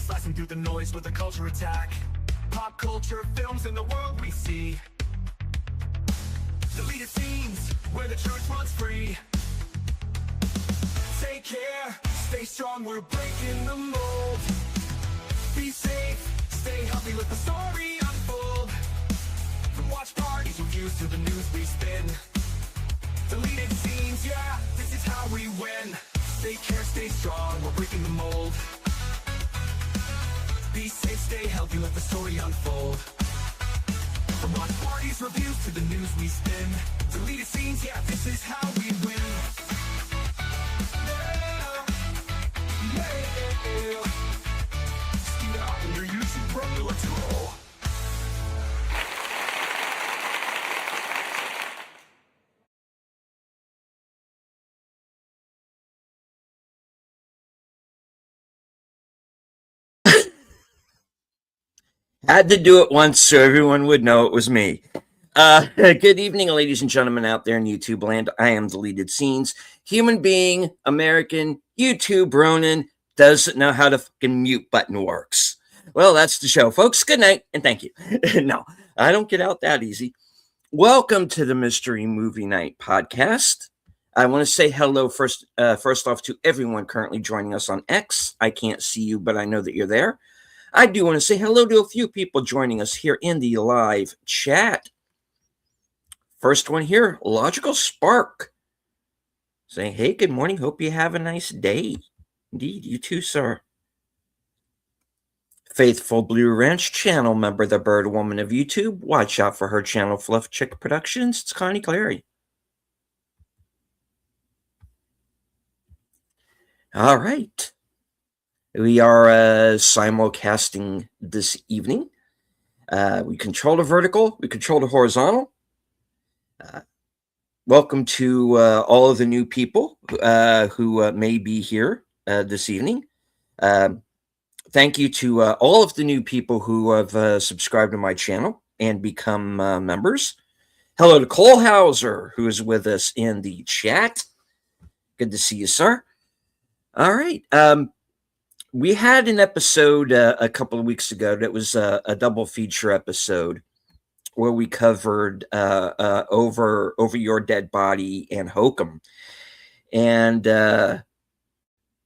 Slicing through the noise with a culture attack. Pop culture films in the world we see. Deleted scenes where the truth runs free. Take care, stay strong, we're breaking the mold. Be safe, stay healthy, let the story unfold. From watch parties, reviews to the news we spin. Deleted scenes, yeah, this is how we win. Take care, stay strong, we're breaking the mold. Be safe, stay healthy, let the story unfold. From watch parties, reviews to the news we spin. Deleted scenes, yeah, this is how we win. Had to do it once so everyone would know it was me. Good evening, ladies and gentlemen out there in YouTube land. I am Deleted Scenes. Human being, American, YouTube Ronin, doesn't know how the fucking mute button works. Well, that's the show, folks. Good night, and thank you. No, I don't get out that easy. Welcome to the Mystery Movie Night podcast. I want to say hello first off to everyone currently joining us on X. I can't see you, but I know that you're there. I do want to say hello to a few people joining us here in the live chat. First one here, Logical Spark. Saying, hey, good morning. Hope you have a nice day. Indeed, you too, sir. Faithful Blue Ranch channel member, the Bird Woman of YouTube. Watch out for her channel, Fluff Chick Productions. It's Connie Clary. All right. We are simulcasting this evening. We control the vertical. We control the horizontal. Welcome to all of the new people who may be here this evening. Thank you to all of the new people who have subscribed to my channel and become members. Hello to Cole Hauser, who is with us in the chat. Good to see you, sir. All right. We had an episode a couple of weeks ago that was a double feature episode where we covered over Your Dead Body and Hokum. And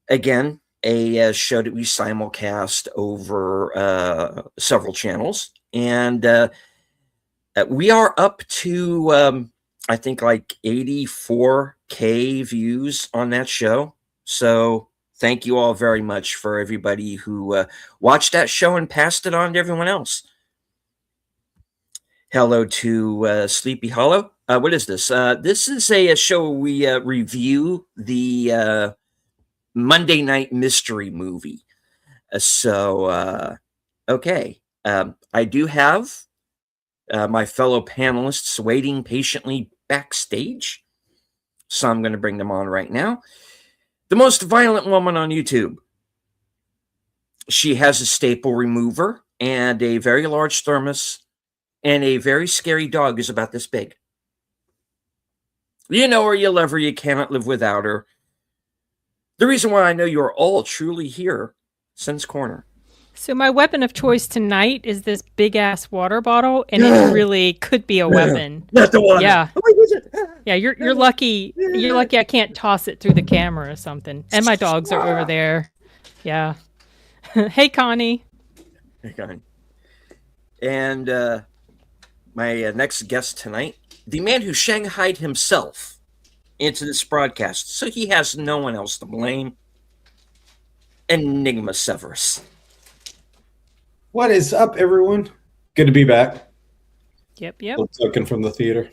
again, a show that we simulcast over several channels. And we are up to, I think, like 84K views on that show. So thank you all very much for everybody who watched that show and passed it on to everyone else. Hello to Sleepy Hollow. What is this? This is a show where we review the Monday Night Mystery movie. Okay. I do have my fellow panelists waiting patiently backstage. So I'm going to bring them on right now. The most violent woman on YouTube. She has a staple remover and a very large thermos, and a very scary dog is about this big. You know her, you love her, you cannot live without her. The reason why I know you're all truly here, Sen's Corner. So my weapon of choice tonight is this big-ass water bottle, and it really could be a weapon. Not the water. Yeah. Oh, yeah, you're lucky. You're lucky I can't toss it through the camera or something. And my dogs are over there. Yeah. Hey, Connie. Hey, Connie. And my next guest tonight, the man who shanghaied himself into this broadcast, so he has no one else to blame, Enigma Severus. What is up, everyone? Good to be back. Yep. Token from the theater.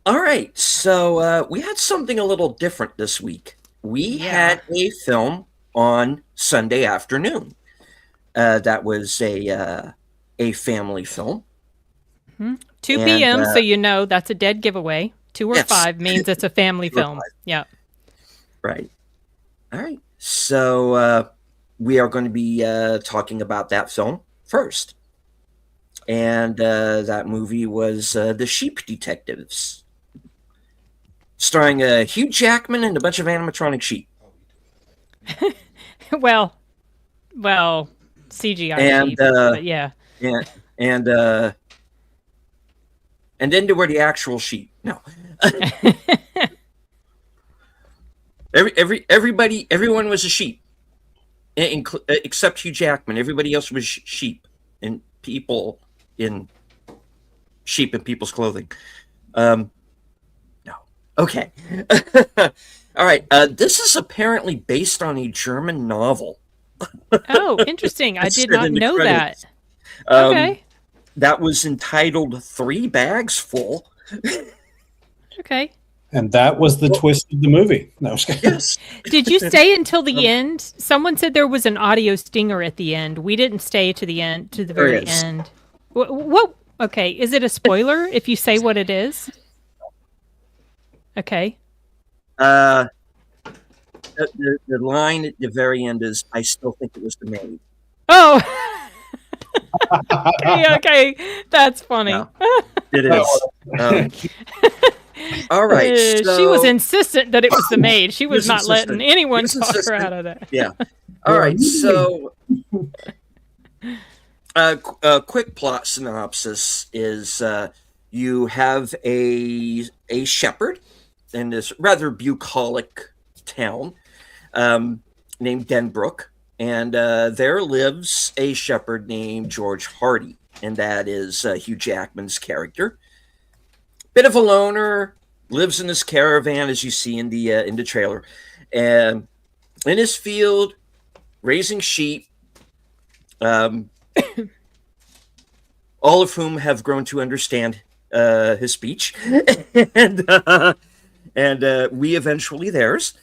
All right, so we had something a little different this week. We had a film on Sunday afternoon. That was a family film. 2 p.m., so you know that's a dead giveaway. 2 or 5 means it's a family film. Yeah. Right. All right. So we are going to be talking about that film first. And that movie was The Sheep Detectives, starring Hugh Jackman and a bunch of animatronic sheep. Well, CGI And sheep, but yeah. and and uh, and then there were the actual sheep. No, everyone was a sheep, except Hugh Jackman. Everybody else was sheep and people in sheep and people's clothing. No, okay, all right. This is apparently based on a German novel. Oh, interesting. I did Said not in the know credits. that. Okay. That was entitled 3 Bags Full. Okay. And that was the twist of the movie. No, I was kidding. Yes. Did you stay until the end? Someone said there was an audio stinger at the end. We didn't stay to the end, to the very end. What? Okay. Is it a spoiler if you say what it is? Okay. The line at the very end is, "I still think it was the maid." Oh. Okay. That's funny. Yeah, it is. All right. So, she was insistent that it was the maid. She was not insistent. letting anyone He was talk her insistent. out of that. Yeah. All right. So, quick plot synopsis is you have a shepherd in this rather bucolic town named Denbrook, and there lives a shepherd named George Hardy, and that is Hugh Jackman's character. Bit of a loner, lives in this caravan as you see in the trailer, and in his field, raising sheep, all of whom have grown to understand his speech, and we eventually theirs.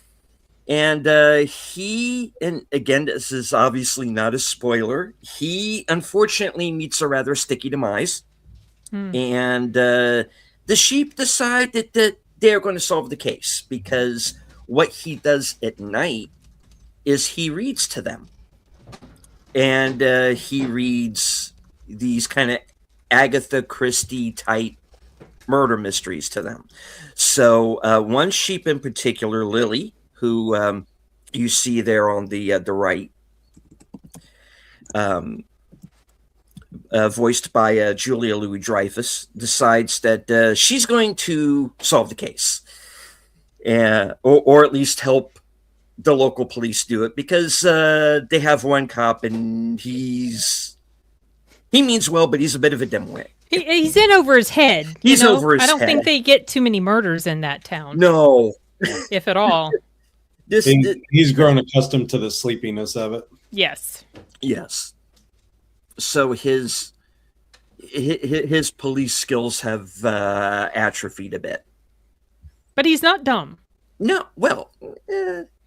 And he, and again, this is obviously not a spoiler, he unfortunately meets a rather sticky demise. And the sheep decide that they're going to solve the case, because what he does at night is he reads to them. And he reads these kind of Agatha Christie type murder mysteries to them. So one sheep in particular, Lily, who you see there on the right, voiced by Julia Louis-Dreyfus, decides that she's going to solve the case, or at least help the local police do it, because they have one cop and he means well, but he's a bit of a dimwit. He's in over his head. He's over his head. I don't think they get too many murders in that town. No, if at all. He's grown accustomed to the sleepiness of it. Yes. Yes. So his police skills have atrophied a bit. But he's not dumb. No, well,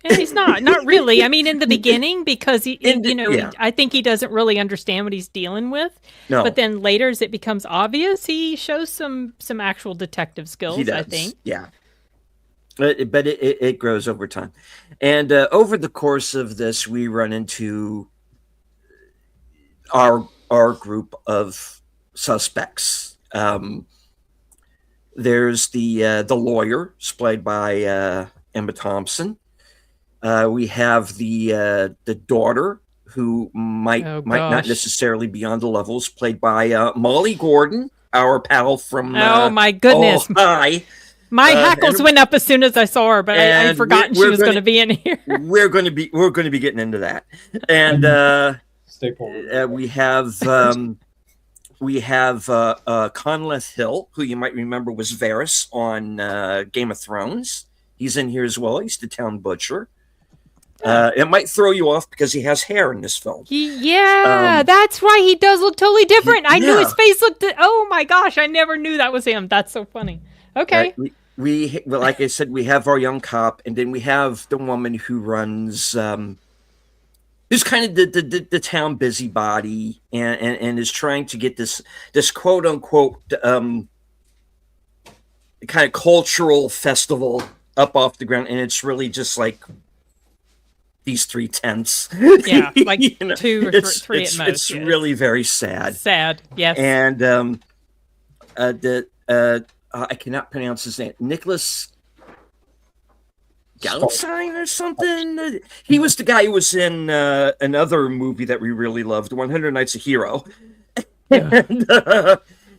he's not really. I mean, in the beginning, because I think he doesn't really understand what he's dealing with. No. But then later, as it becomes obvious, he shows some actual detective skills. He does. I think. Yeah. But it grows over time, and over the course of this, we run into our group of suspects. There's the lawyer, played by Emma Thompson. We have the daughter, who might not necessarily be on the levels, played by Molly Gordon, our pal from. Oh my goodness! Oh, hi. My hackles went up as soon as I saw her, but I'd forgotten she was going to be in here. We're going to be getting into that, and we have Conleth Hill, who you might remember was Varys on Game of Thrones. He's in here as well. He's the town butcher. It might throw you off because he has hair in this film. That's why he does look totally different. I knew his face looked. Oh my gosh, I never knew that was him. That's so funny. Okay. We like I said, we have our young cop, and then we have the woman who runs, who's kind of the town busybody, and is trying to get this quote unquote kind of cultural festival up off the ground, and it's really just like these 3 tents. Yeah, like 2 or 3 at most. It's really very sad. Sad, yes. And I cannot pronounce his name. Nicholas Galentine or something. He was the guy who was in another movie that we really loved, 100 Nights a Hero. And,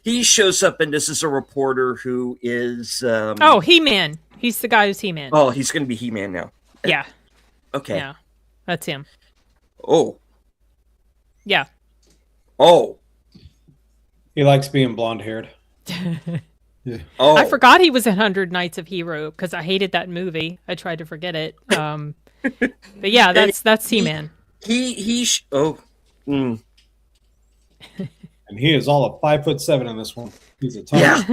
he shows up, and this is a reporter who is... He-Man. He's the guy who's He-Man. Oh, he's going to be He-Man now. Yeah. Okay. Yeah, that's him. Oh. Yeah. Oh. He likes being blonde-haired. Yeah. Oh. I forgot he was in 100 Nights of Hero because I hated that movie. I tried to forget it. But yeah, that's He-Man. Mm. And he is all of 5'7" in this one. He's a ton. Yeah.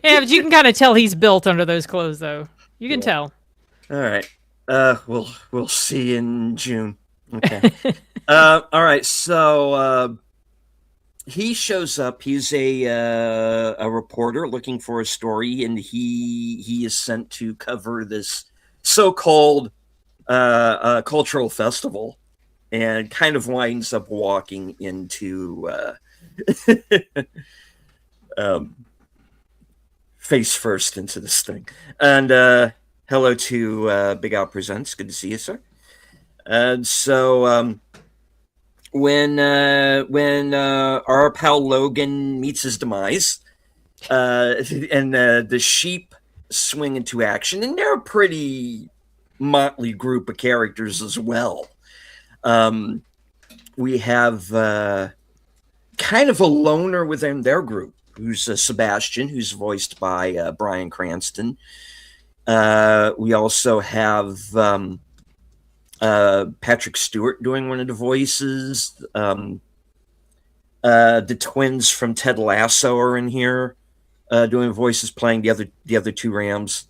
Yeah, but you can kind of tell he's built under those clothes, though. You can tell. All right. We'll see in June. Okay. All right. So he shows up. He's a reporter looking for a story, and he is sent to cover this so-called cultural festival, and kind of winds up walking into face first into this thing. And hello to Big Al Presents. Good to see you, sir. And so when our pal Logan meets his demise, and the sheep swing into action, and they're a pretty motley group of characters as well. We have kind of a loner within their group, who's Sebastian, who's voiced by Bryan Cranston. We also have Patrick Stewart doing one of the voices. The twins from Ted Lasso are in here doing voices, playing the other two Rams,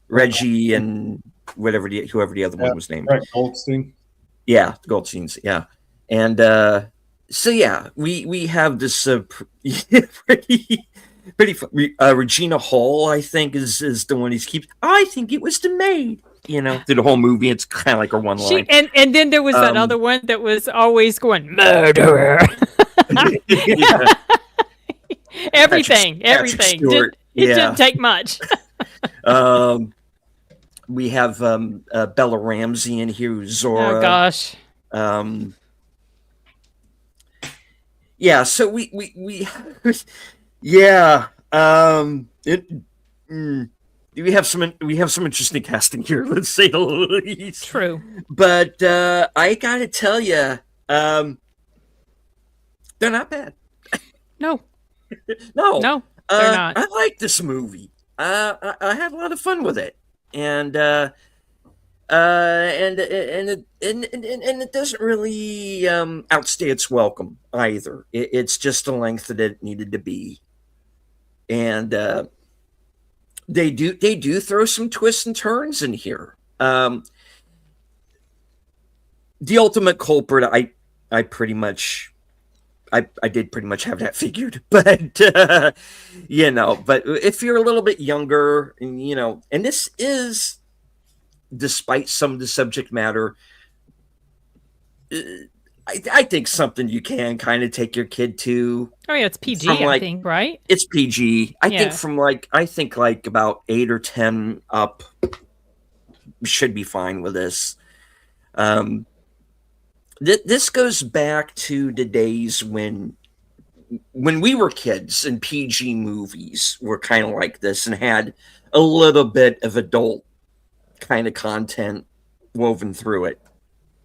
Reggie and whoever the other one was named. Right, Goldstein. Yeah, Goldstein's. Yeah, and so yeah, we have this pretty Regina Hall, I think, is the one he keeps. I think it was the maid. Through the whole movie, it's kind of like her one line. And then there was that other one that was always going murderer. Everything. Patrick Stewart. It didn't take much. We have Bella Ramsey in here, who's Zora. Oh gosh. Yeah. So we yeah. We have some interesting casting here, let's say the least. True. But I gotta tell you, they're not bad. No. No, they're not. I like this movie. I had a lot of fun with it, and it doesn't really outstay its welcome either. It's just the length that it needed to be, and they do throw some twists and turns in here. The ultimate culprit, I pretty much. I did pretty much have that figured, but but if you're a little bit younger, and this is, despite some of the subject matter, I think something you can kind of take your kid to. Oh yeah, it's PG, I think, right? It's PG. I think from about 8 or 10 up, should be fine with this. This goes back to the days when we were kids and PG movies were kind of like this and had a little bit of adult kind of content woven through it.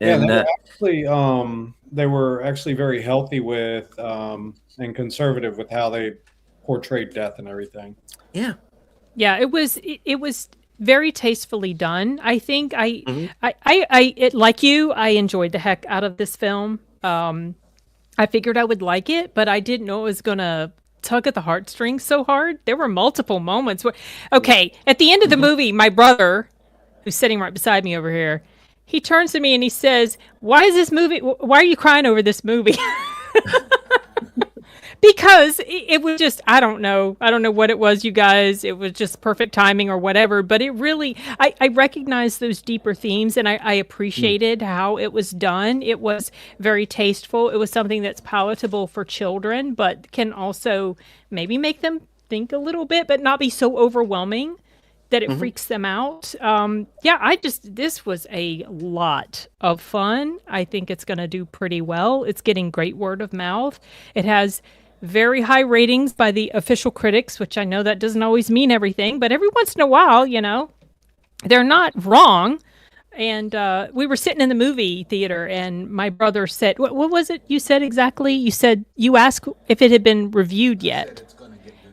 And they were actually very healthy with and conservative with how they portrayed death and everything. Yeah. Yeah, it was very tastefully done. I think I like you, I enjoyed the heck out of this film. I figured I would like it, but I didn't know it was gonna tug at the heartstrings so hard. There were multiple moments where, at the end of the movie, my brother, who's sitting right beside me over here, he turns to me and he says, why are you crying over this movie? Because it was just, I don't know what it was, you guys. It was just perfect timing or whatever. But it really, I recognized those deeper themes, and I appreciated how it was done. It was very tasteful. It was something that's palatable for children, but can also maybe make them think a little bit, but not be so overwhelming that it freaks them out. This was a lot of fun. I think it's going to do pretty well. It's getting great word of mouth. It has very high ratings by the official critics, which I know that doesn't always mean everything, but every once in a while, they're not wrong. And we were sitting in the movie theater, and my brother said, what was it you said exactly? You asked if it had been reviewed yet.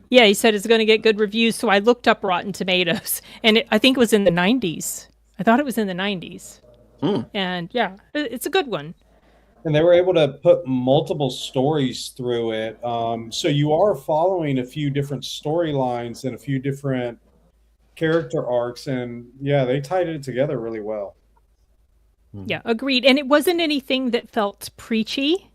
Yeah, he said it's going to get good reviews. So I looked up Rotten Tomatoes, and I think it was in the 90s. I thought it was in the 90s. And yeah, it's a good one. And they were able to put multiple stories through it. So you are following a few different storylines and a few different character arcs. And yeah, they tied it together really well. Yeah, agreed. And it wasn't anything that felt preachy.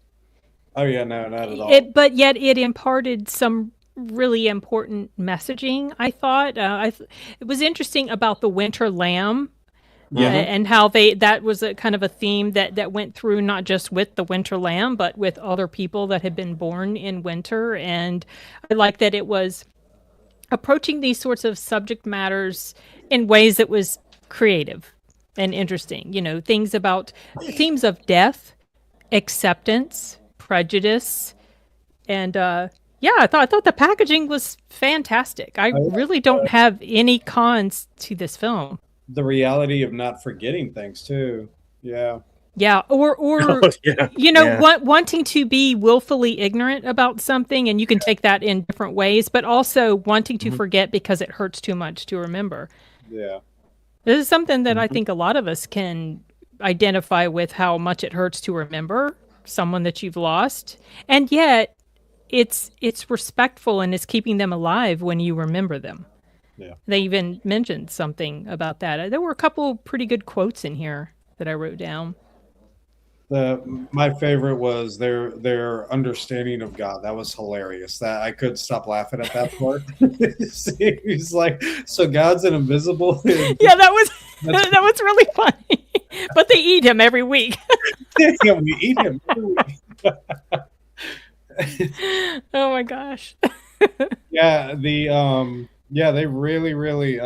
Oh, yeah, no, not at all. But yet it imparted some really important messaging, I thought. It was interesting about the winter lamb. And how that was a kind of a theme that went through not just with the winter lamb, but with other people that had been born in winter. And I like that it was approaching these sorts of subject matters in ways that was creative and interesting. Themes of death, acceptance, prejudice, and I thought the packaging was fantastic. I really don't have any cons to this film. The reality of not forgetting things too. Yeah. Yeah. Or wanting to be willfully ignorant about something, and you can take that in different ways, but also wanting to forget because it hurts too much to remember. Yeah. This is something that I think a lot of us can identify with, how much it hurts to remember someone that you've lost. And yet it's respectful, and it's keeping them alive when you remember them. Yeah. They even mentioned something about that. There were a couple pretty good quotes in here that I wrote down. My favorite was their understanding of God. That was hilarious. That I couldn't stop laughing at that part. He's like, so God's an invisible. Yeah, that was really funny. But they eat him every week. Yeah, we eat him every week. Oh my gosh. Yeah, they really, really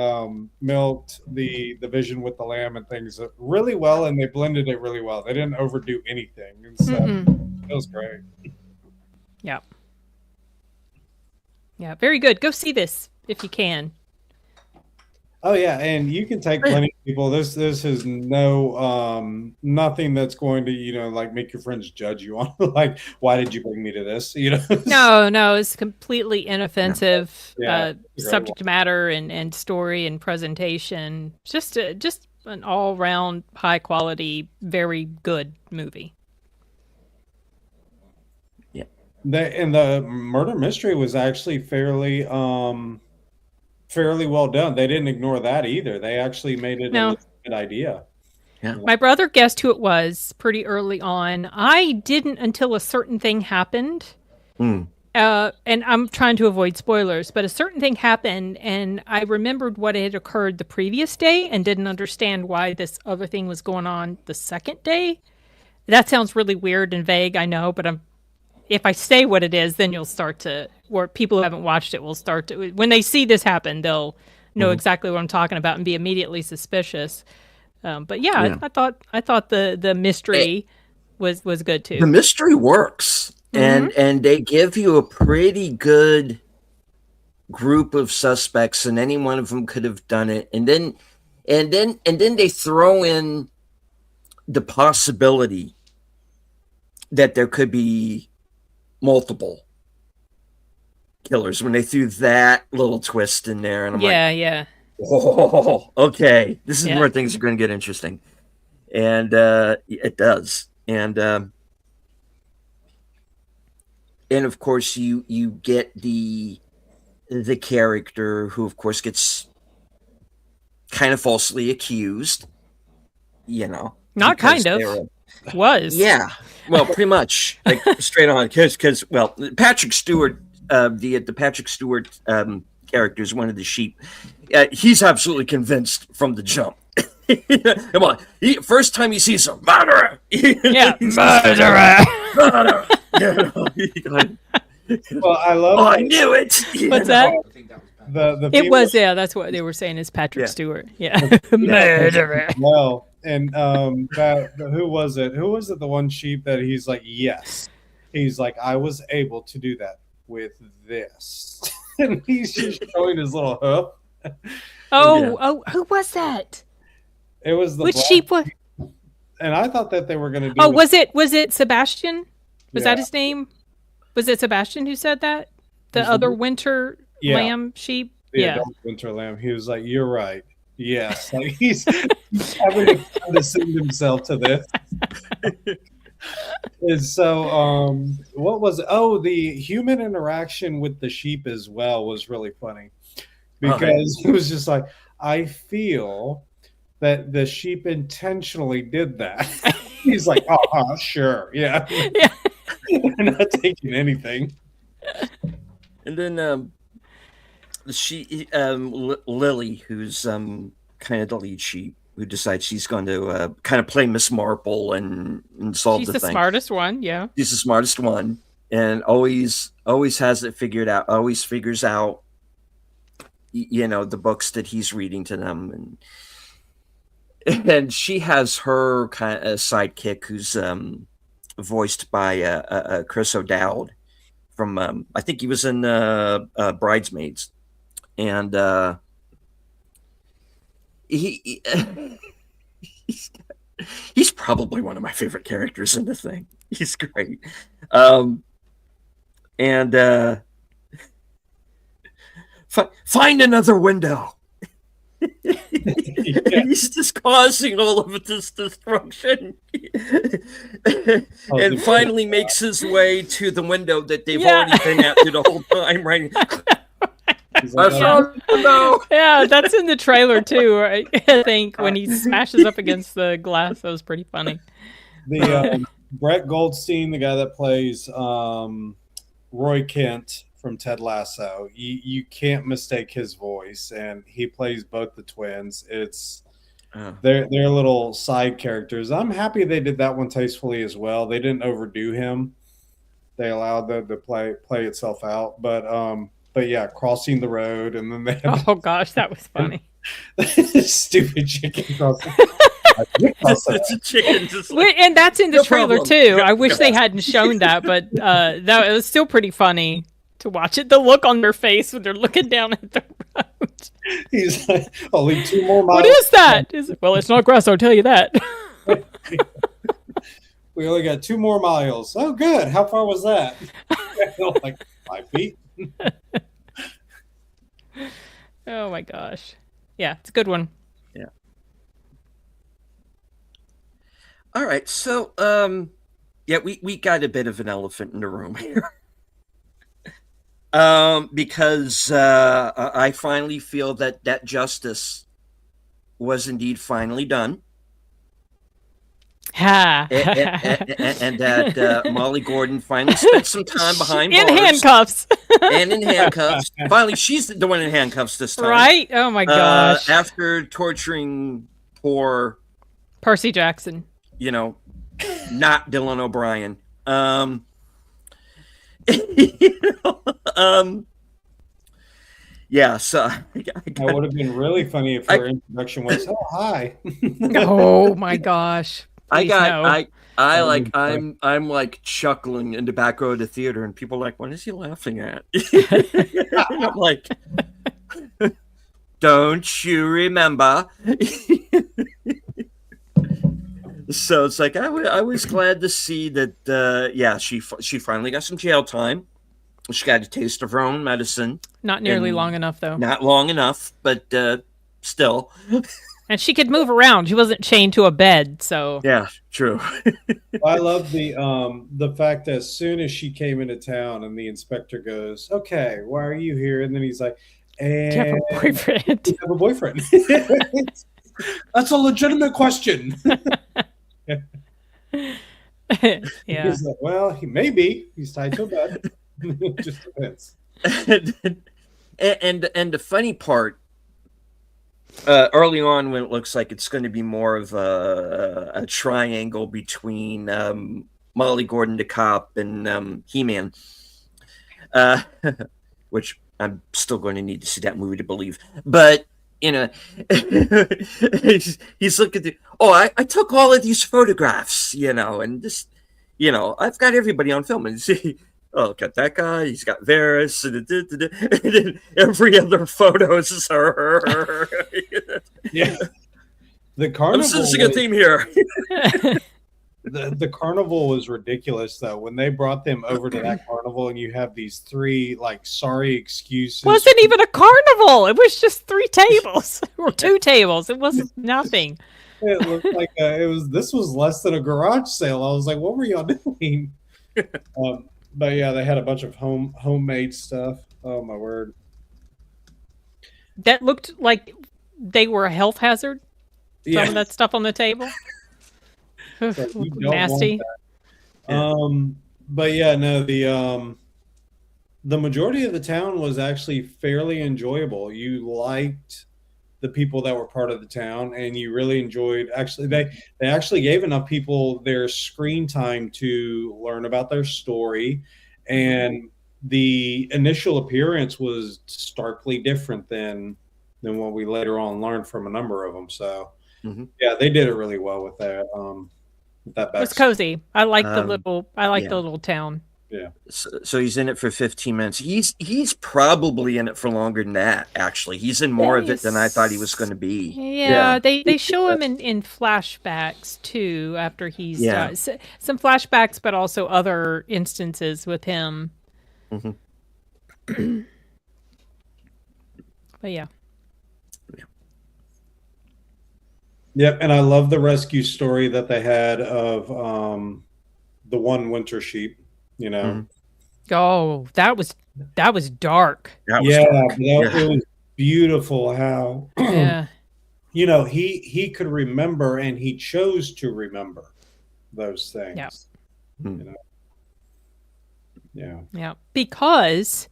milked the vision with the lamb and things really well, and they blended it really well. They didn't overdo anything, and so it was great. Yeah. Yeah, very good. Go see this if you can. Oh yeah, and you can take plenty of people. This is nothing that's going to make your friends judge you on like, why did you bring me to this? No, it's completely inoffensive subject matter and story and presentation. Just an all round high quality, very good movie. Yeah, the murder mystery was actually fairly well done. They didn't ignore that either. They actually made it a good idea. Yeah. My brother guessed who it was pretty early on. I didn't until a certain thing happened. And I'm trying to avoid spoilers, but a certain thing happened, and I remembered what had occurred the previous day and didn't understand why this other thing was going on the second day. That sounds really weird and vague, I know, but if I say what it is, then you'll start to, or people who haven't watched it will start to, when they see this happen, they'll know exactly what I'm talking about and be immediately suspicious. But I thought the mystery was good too. The mystery works, and they give you a pretty good group of suspects, and any one of them could have done it. And then they throw in the possibility that there could be multiple killers when they threw that little twist in there, and I'm like, oh, okay, this is where things are going to get interesting, and it does, and of course you get the character who of course gets kind of falsely accused, not kind of. Was. Yeah. Well, pretty much, like straight on, because Patrick Stewart, the Patrick Stewart character is one of the sheep. He's absolutely convinced from the jump. Come on, first time he sees a murderer. Murderer. Well, I love. I knew it. What's that? The It female was, yeah. That's what they were saying is Patrick Yeah. Stewart. Yeah, murderer. well, and who was it? Who was it? The one sheep that he's like, yes. He's like, I was able to do that with this, and he's just showing his little hoof. Oh, who was that? It was the Which black sheep was? and I thought that they were going to do. Oh, was it Sebastian? Was Yeah. that his name? Was it Sebastian who said that? The Was other it- winter Yeah. lamb sheep? the Yeah. adult winter lamb? He was like, "You're right. Yes." Like he's having to condescend himself to this. And so, what was? Oh, the human interaction with the sheep as well was really funny because it was just like, I feel that the sheep intentionally did that. He's like, "Oh, sure, yeah, Yeah. I'm not taking anything." And then Lily, who's kind of the lead sheep, who decides she's going to kind of play Miss Marple and solve She's the the thing. smartest one. Yeah. She's the smartest one, and always has it figured out. Always figures out, the books that he's reading to them, and she has her kind of sidekick who's voiced by Chris O'Dowd from I think he was in Bridesmaids, and he he's probably one of my favorite characters in the thing. He's great. And find another window. He's just causing all of this destruction. And finally makes his way to the window that they've already been at the whole time, right? Yeah, that's in the trailer too. Right? I think when he smashes up against the glass, that was pretty funny. The Brett Goldstein, the guy that plays Roy Kent from Ted Lasso, you can't mistake his voice, and he plays both the twins. It's they're little side characters. I'm happy they did that one tastefully as well. They didn't overdo him. They allowed the play itself out, but yeah, crossing the road, and then they had Oh gosh, that was funny. stupid chicken crossing. It's a chicken. Just And that's in the No trailer problem. too. I wish they hadn't shown that, but that it was still pretty funny to watch it. The look on their face when they're looking down at the road. He's like, only 2 more miles. What is that? Well, it's not grass. I'll tell you that. We only got 2 more miles. Oh, good. How far was that? Like 5 feet. Oh my gosh. Yeah, it's a good one. Yeah. All right. So, yeah, we got a bit of an elephant in the room here. Because I finally feel that justice was indeed finally done. Ha. And that Molly Gordon finally spent some time behind In bars. handcuffs. And in handcuffs. Finally, she's the one in handcuffs this time. Right? Oh my gosh. After torturing poor, Percy Jackson. not Dylan O'Brien. Yeah, so That would have been really funny if her introduction was, "Oh, hi." Oh my gosh. Please no. I'm like chuckling in the back row of the theater, and people are like, what is he laughing at? And I'm like, don't you remember? So it's like I was glad to see that. Yeah, she finally got some jail time. She got a taste of her own medicine. Not nearly long enough though. Not long enough, but still. And she could move around. She wasn't chained to a bed, so Yeah, true. I love the fact that as soon as she came into town and the inspector goes, "Okay, why are you here?" And then he's like, "And do you have a boyfriend?" you have a boyfriend." That's a legitimate question. Yeah. He's like, "Well, he may be. He's tied to a bed." It just depends. and the funny part, early on when it looks like it's going to be more of a triangle between Molly Gordon the cop and He-Man, which I'm still going to need to see that movie to believe. But you know, he's looking through. Oh, I took all of these photographs, and just, I've got everybody on film, and see. Oh, got that guy. He's got Varys, and then every other photo is her. Yeah, the carnival. I'm sensing a theme here. The carnival was ridiculous, though. When they brought them over to that carnival, and you have these three sorry excuses. Wasn't even a carnival. It was just 3 tables or 2 tables. It wasn't nothing. It looked like this was less than a garage sale. I was like, what were y'all doing? But yeah, they had a bunch of homemade stuff. Oh my word! That looked like they were a health hazard. Yeah. Some of that stuff on the table. So you don't Nasty. want that. But yeah, no, the majority of the town was actually fairly enjoyable. You liked the people that were part of the town, and you really enjoyed. Actually, they actually gave enough people their screen time to learn about their story, and the initial appearance was starkly different than what we later on learned from a number of them. So yeah, they did it really well with that. It was cozy. I like the little town. Yeah. So he's in it for 15 minutes. He's probably in it for longer than that. Actually, he's in more of it than I thought he was going to be. Yeah. They show him in flashbacks too. After he's some flashbacks, but also other instances with him. But yeah. Yep, and I love the rescue story that they had of the one winter sheep. Oh, that was dark. It was beautiful how Yeah. he could remember, and he chose to remember those things. Yeah. Because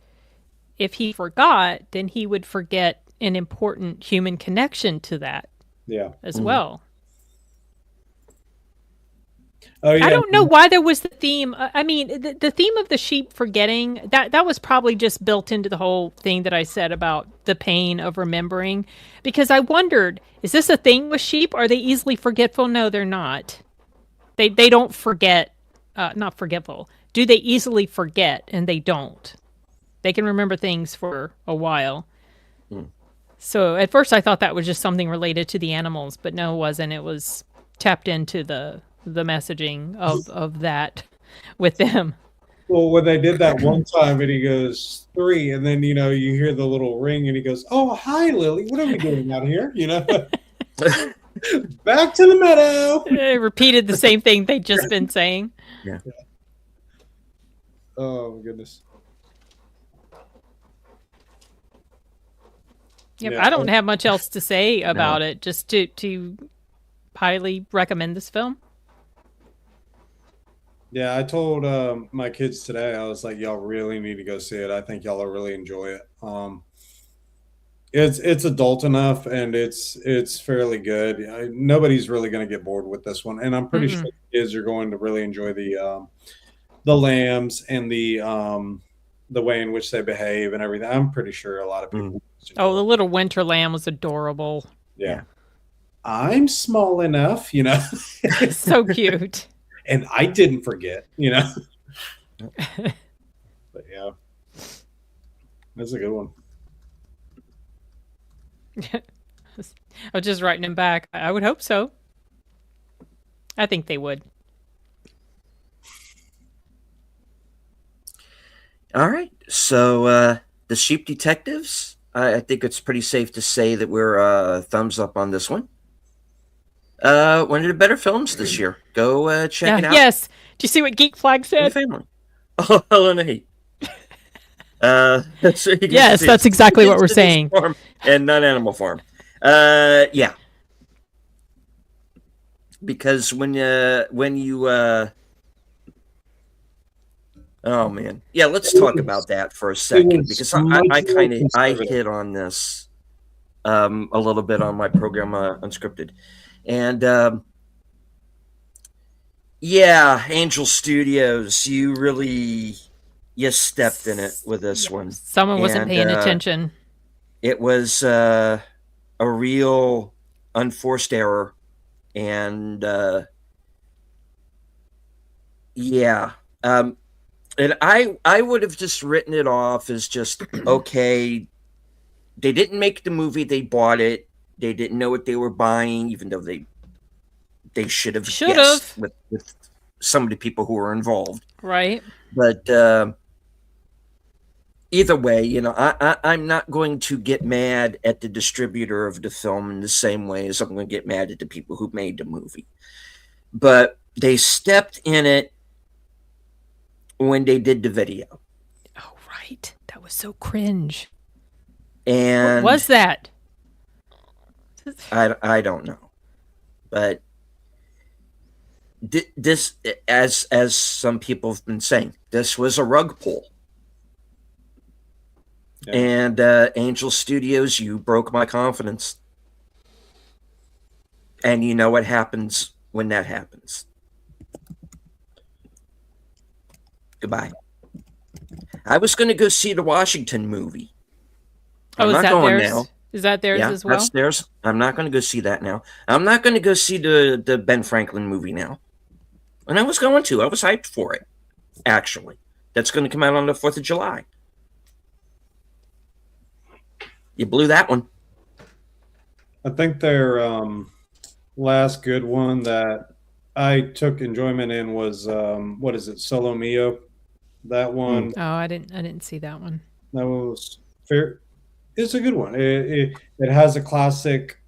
if he forgot, then he would forget an important human connection to that as well. Oh, yeah. I don't know why there was the theme. I mean, the theme of the sheep forgetting, that was probably just built into the whole thing that I said about the pain of remembering. Because I wondered, is this a thing with sheep? Are they easily forgetful? No, they're not. They don't forget, not forgetful. Do they easily forget? And they don't. They can remember things for a while. So at first I thought that was just something related to the animals, but no, it wasn't. It was tapped into the messaging of that with them. Well, when they did that one time, and he goes 3, and then you hear the little ring, and he goes, "Oh, hi, Lily. What are we doing out here?" Back to the meadow. They repeated the same thing they'd just been saying. Yeah. Oh my goodness. Yep, I don't have much else to say about it. Just to highly recommend this film. Yeah, I told my kids today, I was like, y'all really need to go see it. I think y'all will really enjoy it. It's adult enough, and it's fairly good. Nobody's really going to get bored with this one, and I'm pretty sure the kids are going to really enjoy the lambs and the way in which they behave and everything. I'm pretty sure a lot of people. Oh, the little winter lamb was adorable. Yeah. I'm small enough, So cute. And I didn't forget, But yeah, that's a good one. I was just writing him back. I would hope so. I think they would. All right. So the Sheep Detectives, I think it's pretty safe to say that we're thumbs up on this one. One of the better films this year. Go check it out. Yes. Did you see what Geek Flag said? Family. Oh, Helena Heat. Yes, that's exactly what we're saying. And not Animal Farm. Yeah. Because when you oh man, yeah. Let's talk about that for a second, because I hit on this a little bit on my program Unscripted, and yeah, Angel Studios, you really you stepped in it with this one. Someone wasn't paying attention. It was a real unforced error. And yeah. And I would have just written it off as just, okay, they didn't make the movie, they bought it. They didn't know what they were buying, even though they should have guessed with some of the people who were involved. Right. But either way, you know, I'm not going to get mad at the distributor of the film in the same way as I'm going to get mad at the people who made the movie. But they stepped in it when they did the video. Oh, right. That was so cringe. And what was that? I don't know. But this, as some people have been saying, this was a rug pull. Yeah. And Angel Studios, you broke my confidence. And you know what happens when that happens. Goodbye. I was going to go see the Washington movie. I'm not going now. Is that theirs as well? That's theirs. I'm not going to go see that now. I'm not going to go see the Ben Franklin movie now. And I was going to. I was hyped for it, actually. That's going to come out on the 4th of July. You blew that one. I think their last good one that I took enjoyment in was what is it, Solo Mio? That one. Oh, I didn't see that one. That was fair. It's a good one. It has a classic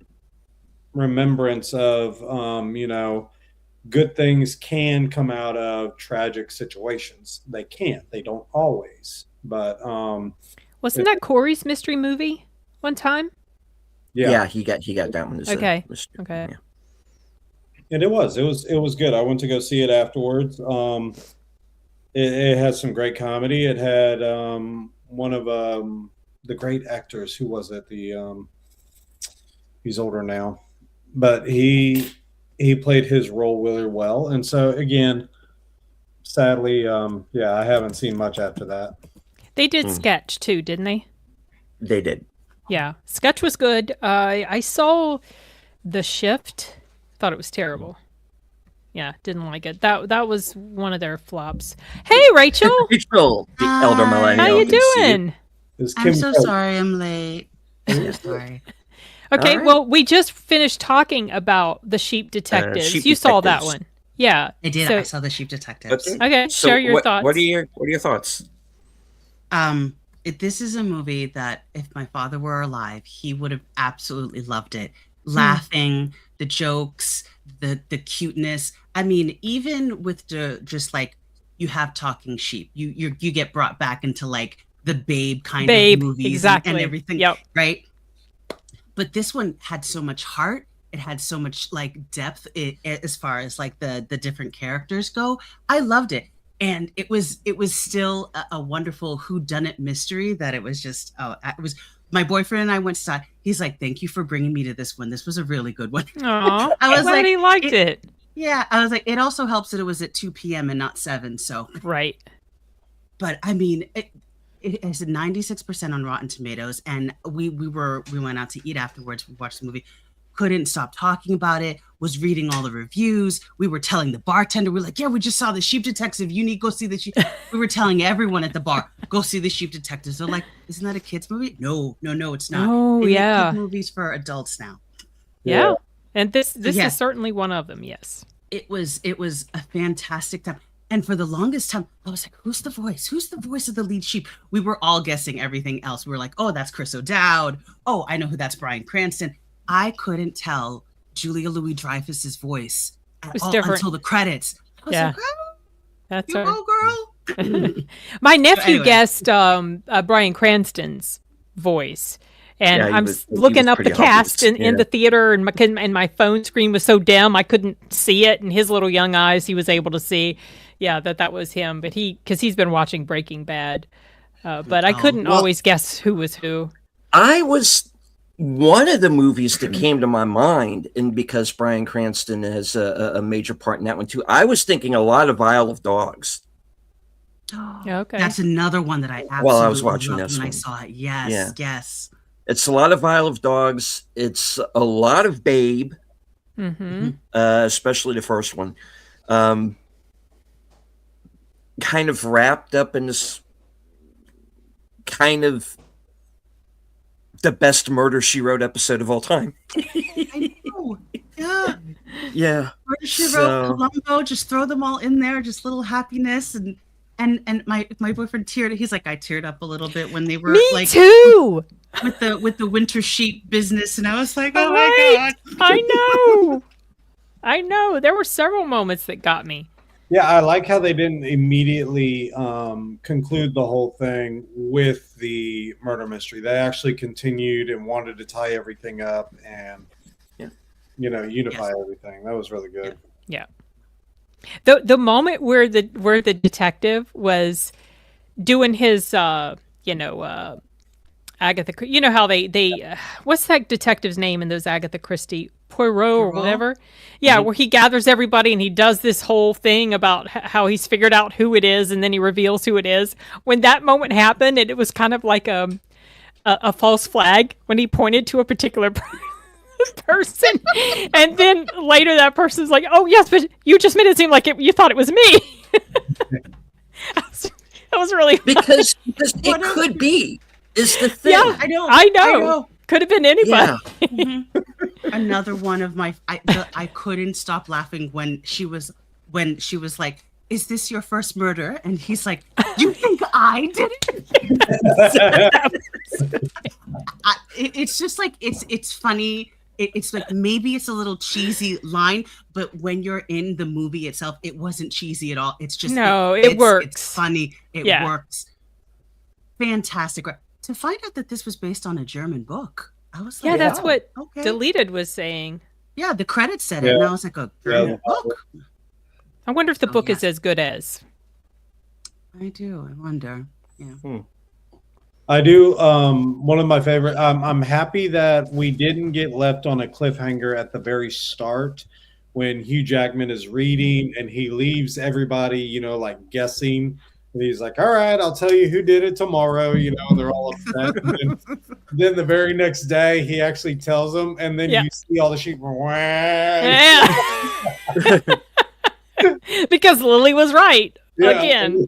remembrance of you know, good things can come out of tragic situations. They can. They don't always. But wasn't that Corey's mystery movie one time? Yeah, he got that one. Okay. Okay. Yeah. And it was good. I went to go see it afterwards. It had some great comedy. It had one of the great actors. Who was it? He's older now, but he played his role really well. And so again, sadly, I haven't seen much after that. They did Sketch too, didn't they? They did. Yeah, Sketch was good. I saw The Shift. Thought it was terrible. Yeah, didn't like it. That was one of their flops. Hey, Rachel. Rachel, the elder millennial. How you doing? I'm so sorry I'm late. So sorry. Okay, right. Well, we just finished talking about the Sheep Detectives. You saw that one. Yeah. I did. I saw the Sheep Detectives. Okay, so share your thoughts. What are your thoughts? This is a movie that if my father were alive, he would have absolutely loved it. Laughing, the jokes, the cuteness. I mean, even with just like you have talking sheep, you get brought back into like the Babe kind of movies exactly. and everything, right? But this one had so much heart. It had so much like depth as far as like the different characters go. I loved it. And it was still a wonderful whodunit mystery that it was just, it was, my boyfriend and I went to start. He's like, thank you for bringing me to this one. This was a really good one. Aww, I was glad he liked it. Yeah. I was like, it also helps that it was at 2 p.m. and not 7. So. Right. But I mean, it has a 96% on Rotten Tomatoes. And we went out to eat afterwards. We watched the movie. Couldn't stop talking about it, was reading all the reviews. We were telling the bartender, we're like, yeah, we just saw the Sheep Detective. You need to go see the Sheep. We were telling everyone at the bar, go see the Sheep Detectives. They're like, isn't that a kid's movie? No, it's not. Oh, they yeah. make kid movies for adults now. Yeah. And this is certainly one of them, yes. It was a fantastic time. And for the longest time, I was like, who's the voice? Who's the voice of the lead sheep? We were all guessing everything else. We were like, oh, that's Chris O'Dowd. Oh, I know who that's Bryan Cranston. I couldn't tell Julia Louis-Dreyfus's voice at all until the credits. I was like, oh, that's you go, girl. My nephew guessed Bryan Cranston's voice. And I'm looking up the cast in the theater, and my phone screen was so dim I couldn't see it. And his little young eyes, he was able to see, that was him. But because he's been watching Breaking Bad, but I couldn't always guess who was who. One of the movies that came to my mind, and because Bryan Cranston has a major part in that one too, I was thinking a lot of Isle of Dogs. Okay. That's another one that I absolutely While I was watching loved this when I one. saw it. Yes, Yeah. yes. It's a lot of Isle of Dogs. It's a lot of Babe, Mm-hmm. especially the first one. Kind of wrapped up in this kind of the best Murder, She Wrote episode of all time. I know. Yeah. Yeah. Murder, She Wrote, Columbo, just throw them all in there, just little happiness. And my boyfriend teared. He's like, I teared up a little bit when they were Me like too. with the winter sheet business, and I was like, oh Right. my god. I know. There were several moments that got me. Yeah, I like how they didn't immediately conclude the whole thing with the murder mystery. They actually continued and wanted to tie everything up and, unify everything. That was really good. Yeah. The moment where the detective was doing his Agatha, you know how they what's that detective's name in those Agatha Christie, Poirot or whatever? Yeah, where he gathers everybody and he does this whole thing about how he's figured out who it is and then he reveals who it is. When that moment happened, it was kind of like a false flag when he pointed to a particular person, and then later that person's like, "Oh yes, but you just made it seem like you thought it was me." That was really funny. because it could be. Is the thing. Yeah, I know. Could have been anybody. Yeah. Another one of my I couldn't stop laughing when she was like, is this your first murder? And he's like, you think I did it? It's just like it's funny. It's like maybe it's a little cheesy line, but when you're in the movie itself, it wasn't cheesy at all. It's just it works. It's funny. It works. Fantastic. To find out that this was based on a German book, I was like, that's what okay. Deleted was saying. Yeah, the credits said it, and I was like, a German book. I wonder if the book is as good as. I do. I wonder. Yeah. I do. One of my favorite. I'm happy that we didn't get left on a cliffhanger at the very start when Hugh Jackman is reading and he leaves everybody, like guessing. And he's like, all right, I'll tell you who did it tomorrow. They're all upset. And then the very next day, he actually tells them. And then you see all the sheep. Yeah. Because Lily was right again.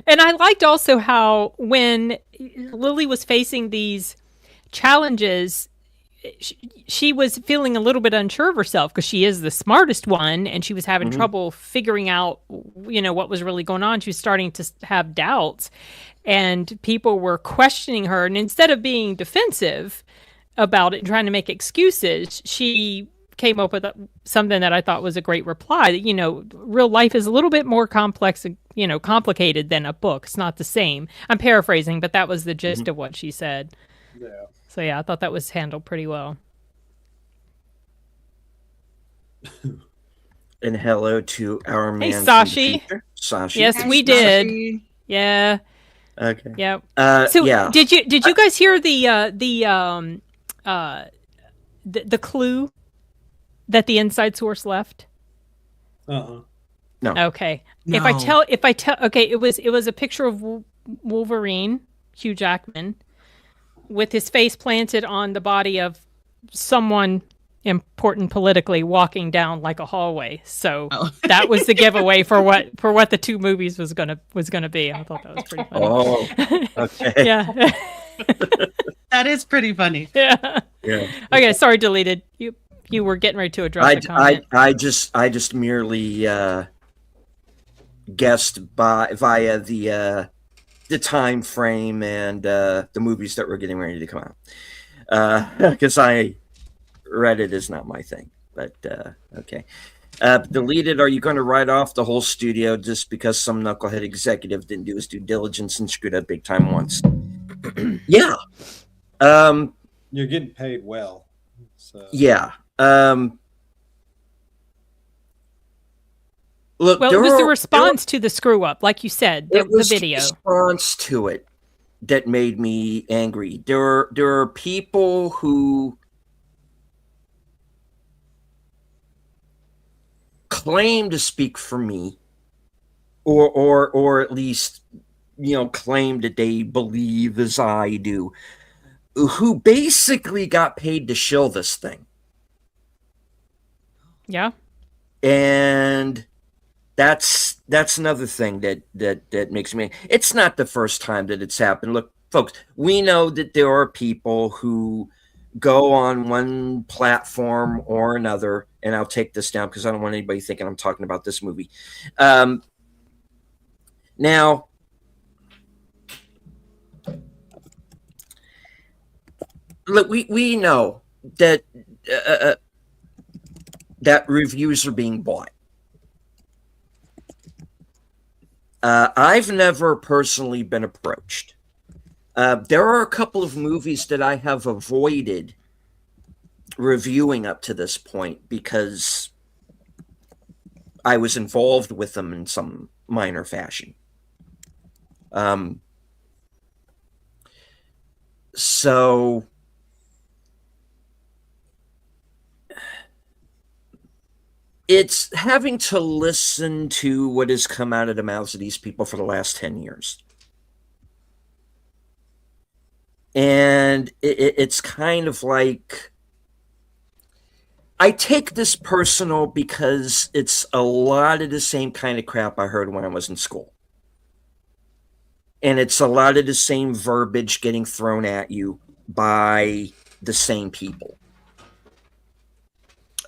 And I liked also how when Lily was facing these challenges, she was feeling a little bit unsure of herself because she is the smartest one and she was having trouble figuring out, what was really going on. She was starting to have doubts and people were questioning her. And instead of being defensive about it and trying to make excuses, she came up with something that I thought was a great reply that, real life is a little bit more complex, complicated than a book. It's not the same. I'm paraphrasing, but that was the gist of what she said. Yeah. So I thought that was handled pretty well. And hello to our man. Hey, Sashi. Sashi. Yes, we did. Sashi. Yeah. Okay. Yep. So did you guys hear the clue that the inside source left? No. Okay. No. If I tell, okay, it was a picture of Wolverine, Hugh Jackman, with his face planted on the body of someone important politically walking down like a hallway. So that was the giveaway for what the two movies was gonna be. I thought that was pretty funny. Oh, okay. Yeah. That is pretty funny. Yeah. Okay, sorry, Deleted. You were getting ready to address the comment. I just merely guessed via the time frame and the movies that were getting ready to come out. Because Reddit is not my thing. But okay. Deleted, are you going to write off the whole studio just because some knucklehead executive didn't do his due diligence and screwed up big time once? Yeah. You're getting paid well. So. Yeah. Look, well, it was the response to the screw up, like you said, the video. The response to it that made me angry. There are people who claim to speak for me or at least, claim that they believe as I do, who basically got paid to shill this thing. Yeah. And that's another thing that makes me. It's not the first time that it's happened. Look, folks, we know that there are people who go on one platform or another, and I'll take this down because I don't want anybody thinking I'm talking about this movie. Now, look, we know that that reviews are being bought. I've never personally been approached. There are a couple of movies that I have avoided reviewing up to this point because I was involved with them in some minor fashion. So it's having to listen to what has come out of the mouths of these people for the last 10 years. And it's kind of like, I take this personal because it's a lot of the same kind of crap I heard when I was in school. And it's a lot of the same verbiage getting thrown at you by the same people.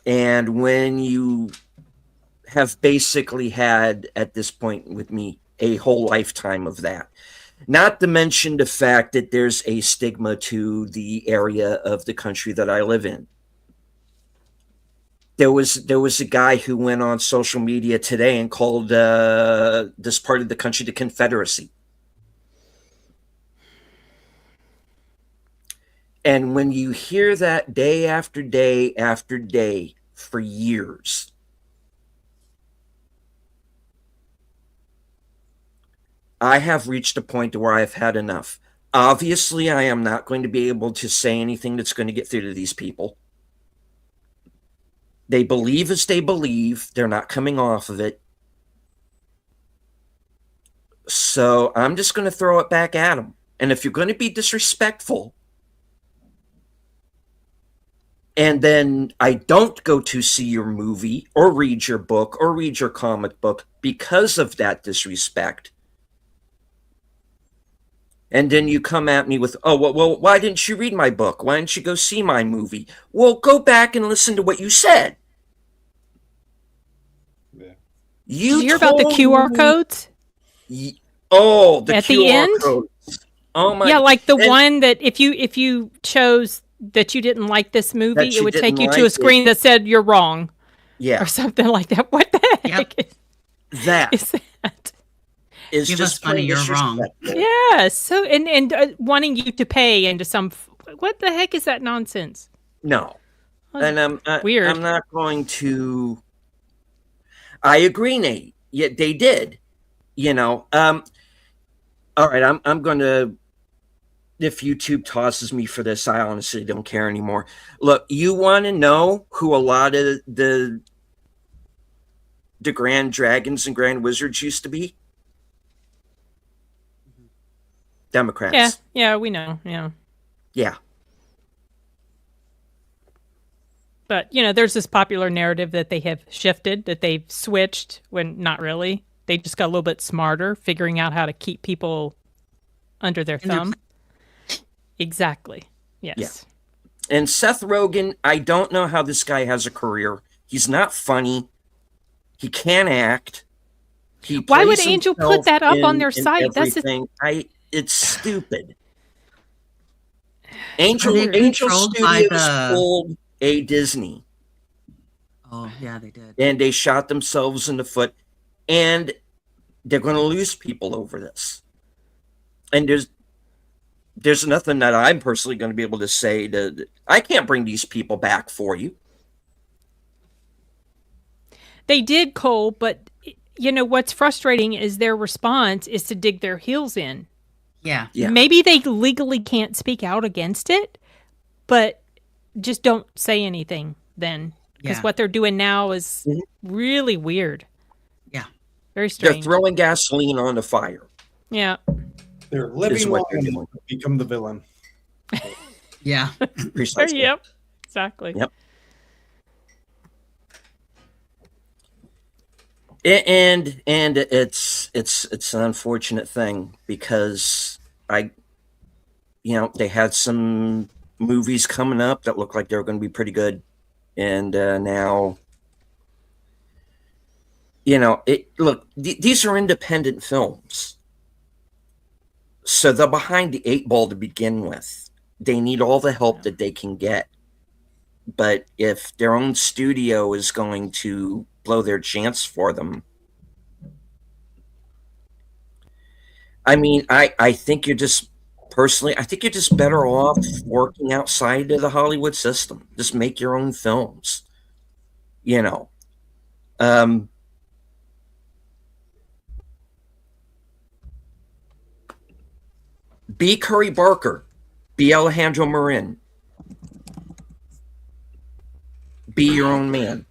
And when you have basically had, at this point with me, a whole lifetime of that, not to mention the fact that there's a stigma to the area of the country that I live in. There was a guy who went on social media today and called this part of the country the Confederacy. And when you hear that day after day after day for years, I have reached a point where I've had enough. Obviously, I am not going to be able to say anything that's going to get through to these people. They believe as they believe. They're not coming off of it. So I'm just going to throw it back at them. And if you're going to be disrespectful, and then I don't go to see your movie or read your book or read your comic book because of that disrespect, and then you come at me with, oh, well, why didn't you read my book? Why didn't you go see my movie? Well, go back and listen to what you said. Yeah. Did you hear about the QR codes? The at QR the end? codes. Oh my! Yeah, like the one that if you chose that you didn't like this movie, it would take you to a screen that said you're wrong. Yeah. Or something like that. What the heck That is that? is Give just us money, you're wrong. Yeah. So and wanting you to pay into some. What the heck is that nonsense? No. And weird. I'm not going to. I agree, Nate. Yeah, they did. All right, I'm going to. If YouTube tosses me for this, I honestly don't care anymore. Look, you want to know who a lot of the Grand Dragons and Grand Wizards used to be? Democrats. Yeah, we know. Yeah. But, there's this popular narrative that they have shifted, that they've switched, when not really. They just got a little bit smarter, figuring out how to keep people under their thumb. Exactly. Yes. Yeah. And Seth Rogen, I don't know how this guy has a career. He's not funny. He can't act. Why would Angel put that up on their site? Everything. It's stupid. Angel Studios pulled a Disney. Oh, yeah, they did. And they shot themselves in the foot. And they're going to lose people over this. And there's nothing that I'm personally going to be able to say to. I can't bring these people back for you. They did, Cole, but what's frustrating is their response is to dig their heels in. Yeah. Maybe they legally can't speak out against it, but just don't say anything then. Because what they're doing now is really weird. Yeah. Very They're strange. throwing gasoline on the fire. Yeah. They're living what long they're enough doing. to become the villain. Yeah. Precisely. Yep. Exactly. Yep. And it's an unfortunate thing because they had some movies coming up that looked like they were going to be pretty good, and now these are independent films, so they're behind the 8 ball to begin with. They need all the help that they can get, but if their own studio is going to blow their chance for them, I mean, I think you're just better off working outside of the Hollywood system. Just make your own films, Be Curry Barker, be Alejandro Marin, be your own man.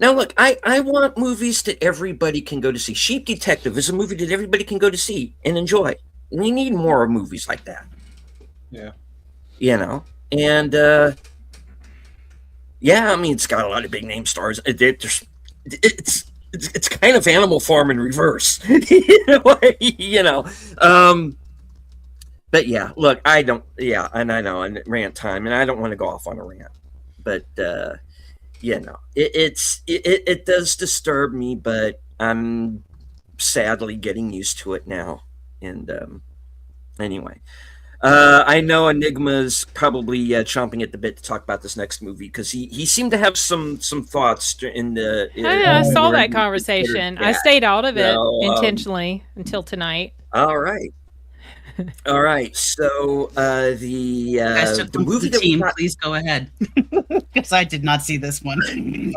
Now, look, I want movies that everybody can go to see. Sheep Detective is a movie that everybody can go to see and enjoy. We need more movies like that. Yeah. And I mean, it's got a lot of big name stars. It's kind of Animal Farm in reverse. But yeah, look, I rant time, and I don't want to go off on a rant, but it does disturb me, but I'm sadly getting used to it now. And anyway, I know Enigma's probably chomping at the bit to talk about this next movie because he seemed to have some thoughts in the. I saw that conversation. I stayed out of it intentionally until tonight. All right. All right, so the movie that team, please go ahead, because I did not see this one.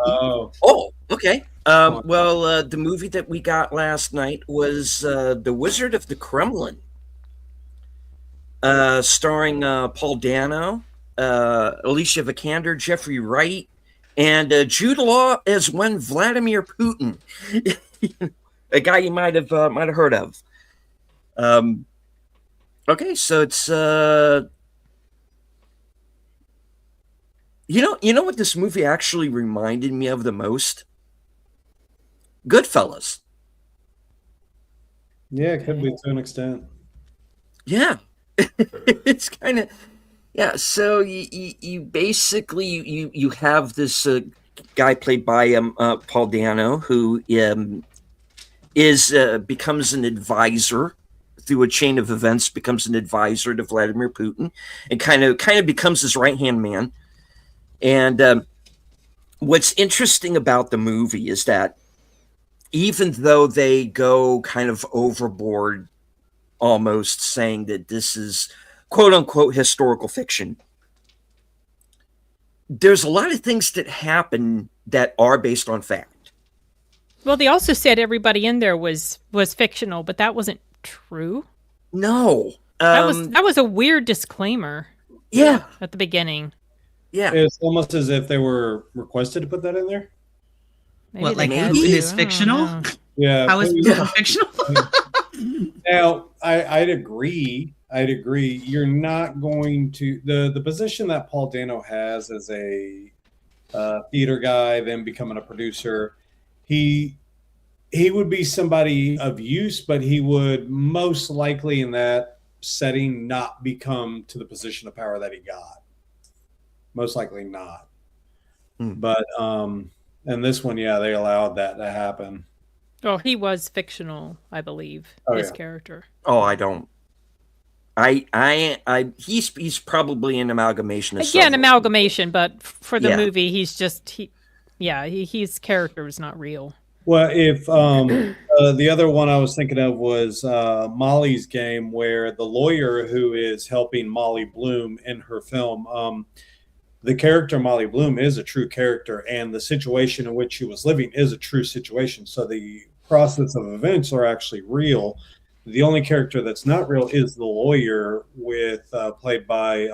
Oh, okay. Well, the movie that we got last night was The Wizard of the Kremlin, starring Paul Dano, Alicia Vikander, Jeffrey Wright, and Jude Law as one Vladimir Putin, a guy you might have heard of. Okay, so it's you know what this movie actually reminded me of the most? Goodfellas. Yeah, it could be to an extent. Yeah. It's kind of so you basically you have this guy played by Paul Dano who becomes an advisor through a chain of events, becomes an advisor to Vladimir Putin, and kind of becomes his right-hand man. And what's interesting about the movie is that even though they go kind of overboard, almost saying that this is quote-unquote historical fiction, there's a lot of things that happen that are based on fact. Well, they also said everybody in there was fictional, but that wasn't true. No, that was a weird disclaimer. Yeah, at the beginning. Yeah, it's almost as if they were requested to put that in there. Maybe what, like Putin is fictional? Yeah, how is Putin fictional? Now, I'd agree. You're not going to the position that Paul Dano has as a theater guy, then becoming a producer. He would be somebody of use, but he would most likely in that setting not become to the position of power that he got. Most likely not. But and this one, yeah, they allowed that to happen. Oh, he was fictional, I believe. His character. Oh, I don't. He's probably an amalgamation of an amalgamation, but for the movie, he's just his character is not real. Well, if the other one I was thinking of was Molly's Game, where the lawyer who is helping Molly Bloom in her film, the character Molly Bloom is a true character, and the situation in which she was living is a true situation. So the process of events are actually real. The only character that's not real is the lawyer, played by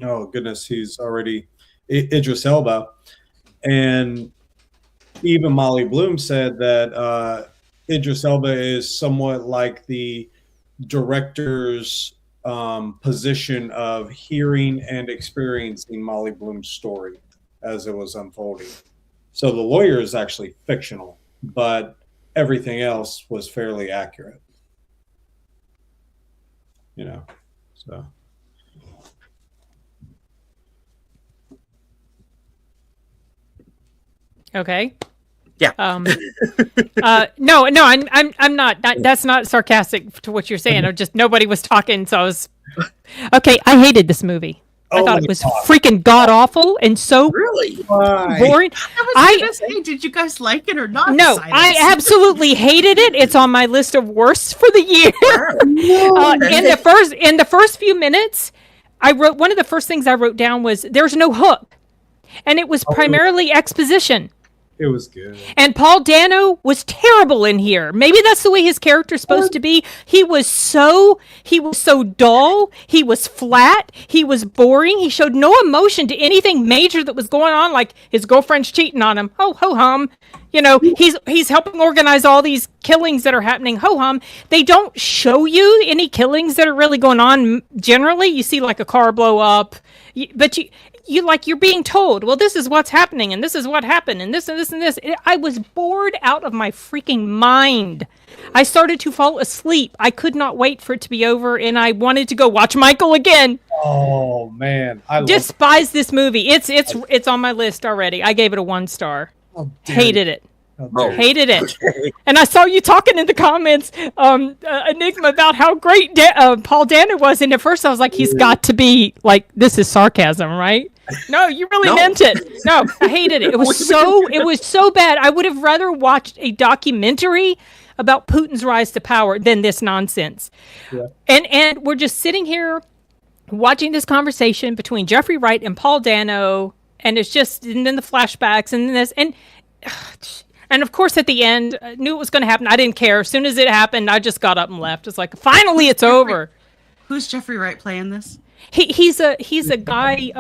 Oh goodness, he's already Idris Elba, and even Molly Bloom said that Idris Elba is somewhat like the director's position of hearing and experiencing Molly Bloom's story as it was unfolding. So the lawyer is actually fictional, but everything else was fairly accurate. You know, so. Okay. Yeah. No, I'm not. That's not sarcastic to what you're saying. I just nobody was talking, so I was. Okay, I hated this movie. I thought it was freaking god awful and so Really? boring. I was gonna say, did you guys like it or not? No, Silence. I absolutely hated it. It's on my list of worst for the year. In the first few minutes, I wrote one of the first things I wrote down was there's no hook, and it was primarily exposition. It was good. And Paul Dano was terrible in here. Maybe that's the way his character's supposed to be. He was so dull. He was flat. He was boring. He showed no emotion to anything major that was going on, like his girlfriend's cheating on him. Ho ho hum. You know, he's helping organize all these killings that are happening. Ho hum. They don't show you any killings that are really going on. Generally, you see like a car blow up, but you're being told, well, this is what's happening, and this is what happened, and this and this and this. I was bored out of my freaking mind. I started to fall asleep. I could not wait for it to be over, and I wanted to go watch Michael again. Oh man, I despise this movie. It's on my list already. I gave it a 1 star. Hated it. Hated it. And I saw you talking in the comments, Enigma, about how great Paul Dano was. And at first I was like, he's got to be like, this is sarcasm, right? No, you really meant it. No, I hated it. It was so bad. I would have rather watched a documentary about Putin's rise to power than this nonsense. Yeah. And we're just sitting here watching this conversation between Jeffrey Wright and Paul Dano, and it's just, and then the flashbacks and this, and of course, at the end, I knew it was going to happen. I didn't care. As soon as it happened, I just got up and left. It's like, finally, it's over. Who's Jeffrey Wright playing this? He's a guy. He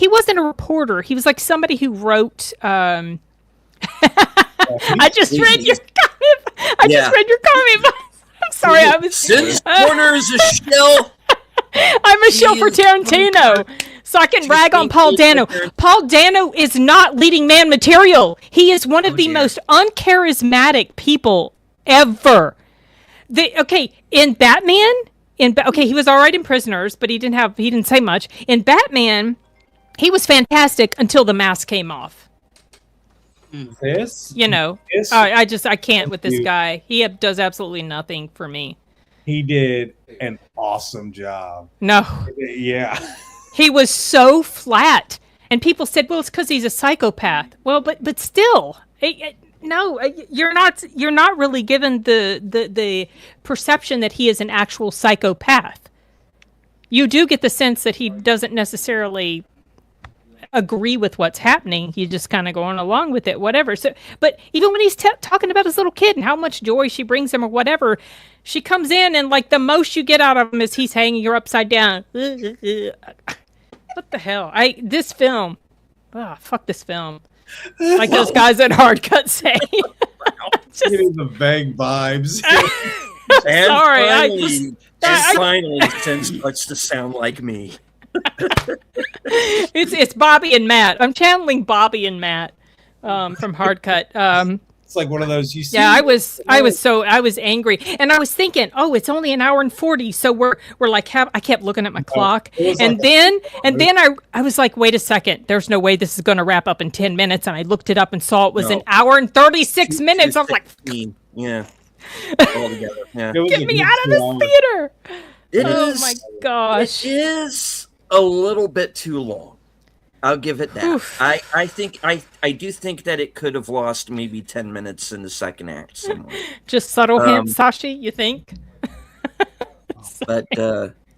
wasn't a reporter. He was like somebody who wrote. I just read your comment. Just read your comment. I'm sorry. I was. Since Warner is a shill. I'm a shill for Tarantino. So I can rag on Paul Dano. Paul Dano is not leading man material. He is one of the most uncharismatic people ever. In Batman, he was all right in Prisoners, but he didn't say much. In Batman, he was fantastic until the mask came off. This? I can't with this guy. He does absolutely nothing for me. He did an awesome job. No. Yeah. He was so flat, and people said, "Well, it's because he's a psychopath." Well, but still, no, you're not really given the perception that he is an actual psychopath. You do get the sense that he doesn't necessarily agree with what's happening. He's just kind of going along with it, whatever. So, but even when he's talking about his little kid and how much joy she brings him or whatever, she comes in and like the most you get out of him is he's hanging her upside down. What the hell? This film. Oh, fuck this film. Like those guys at Hard Cut say. Getting the vague vibes. And sorry, finally, Sin starts to sound like me. It's Bobby and Matt. I'm channeling Bobby and Matt from Hard Cut. It's like one of those you see. Yeah, I was angry, and I was thinking, oh, it's only an hour and 40, so we're like, I kept looking at my clock, and then I was like, wait a second, there's no way this is going to wrap up in 10 minutes, and I looked it up and saw it was an hour and 36 minutes. I was like, yeah, all together. Yeah. Get me out of this theater! Oh my gosh, it is a little bit too long. I'll give it that. Oof. I do think that it could have lost maybe 10 minutes in the second act somewhere. Just subtle hints, Sashi, you think? But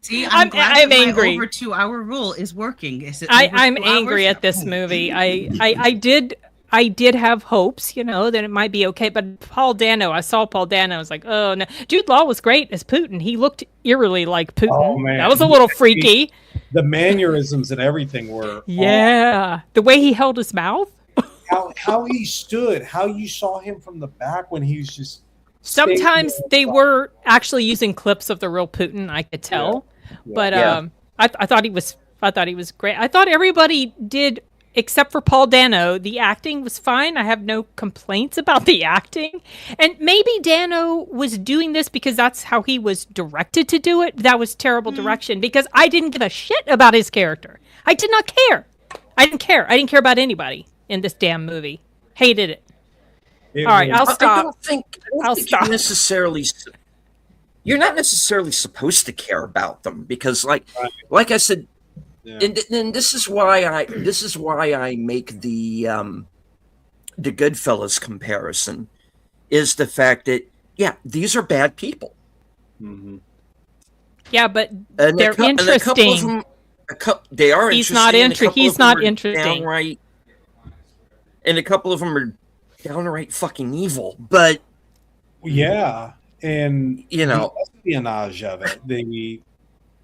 see, I'm angry. My over 2 hour rule is working. I'm angry at this movie. I did have hopes, that it might be okay. But Paul Dano, I saw Paul Dano. I was like, oh no. Jude Law was great as Putin. He looked eerily like Putin. Oh, man. That was a little freaky. the mannerisms and everything were Yeah, the way he held his mouth. how he stood, how you saw him from the back when he was just Sometimes standing they there. were actually using clips of the real Putin. I could tell, but Yeah. I thought he was. I thought he was great. I thought everybody did except for Paul Dano. The acting was fine. I have no complaints about the acting. And maybe Dano was doing this because that's how he was directed to do it. That was terrible direction because I didn't give a shit about his character. I did not care. I didn't care. I didn't care about anybody in this damn movie. Hated it. It All right, was- I'll stop. I don't think I'll stop. You're not necessarily supposed to care about them because, like I said, yeah. and this is why I make the Goodfellas comparison, is the fact that these are bad people. Mhm. Yeah, but And they're and a couple of interesting. them, they are He's interesting. not and a couple he's of them not are interesting. Downright, and a couple of them are downright fucking evil. But Yeah, and you know, the espionage of it,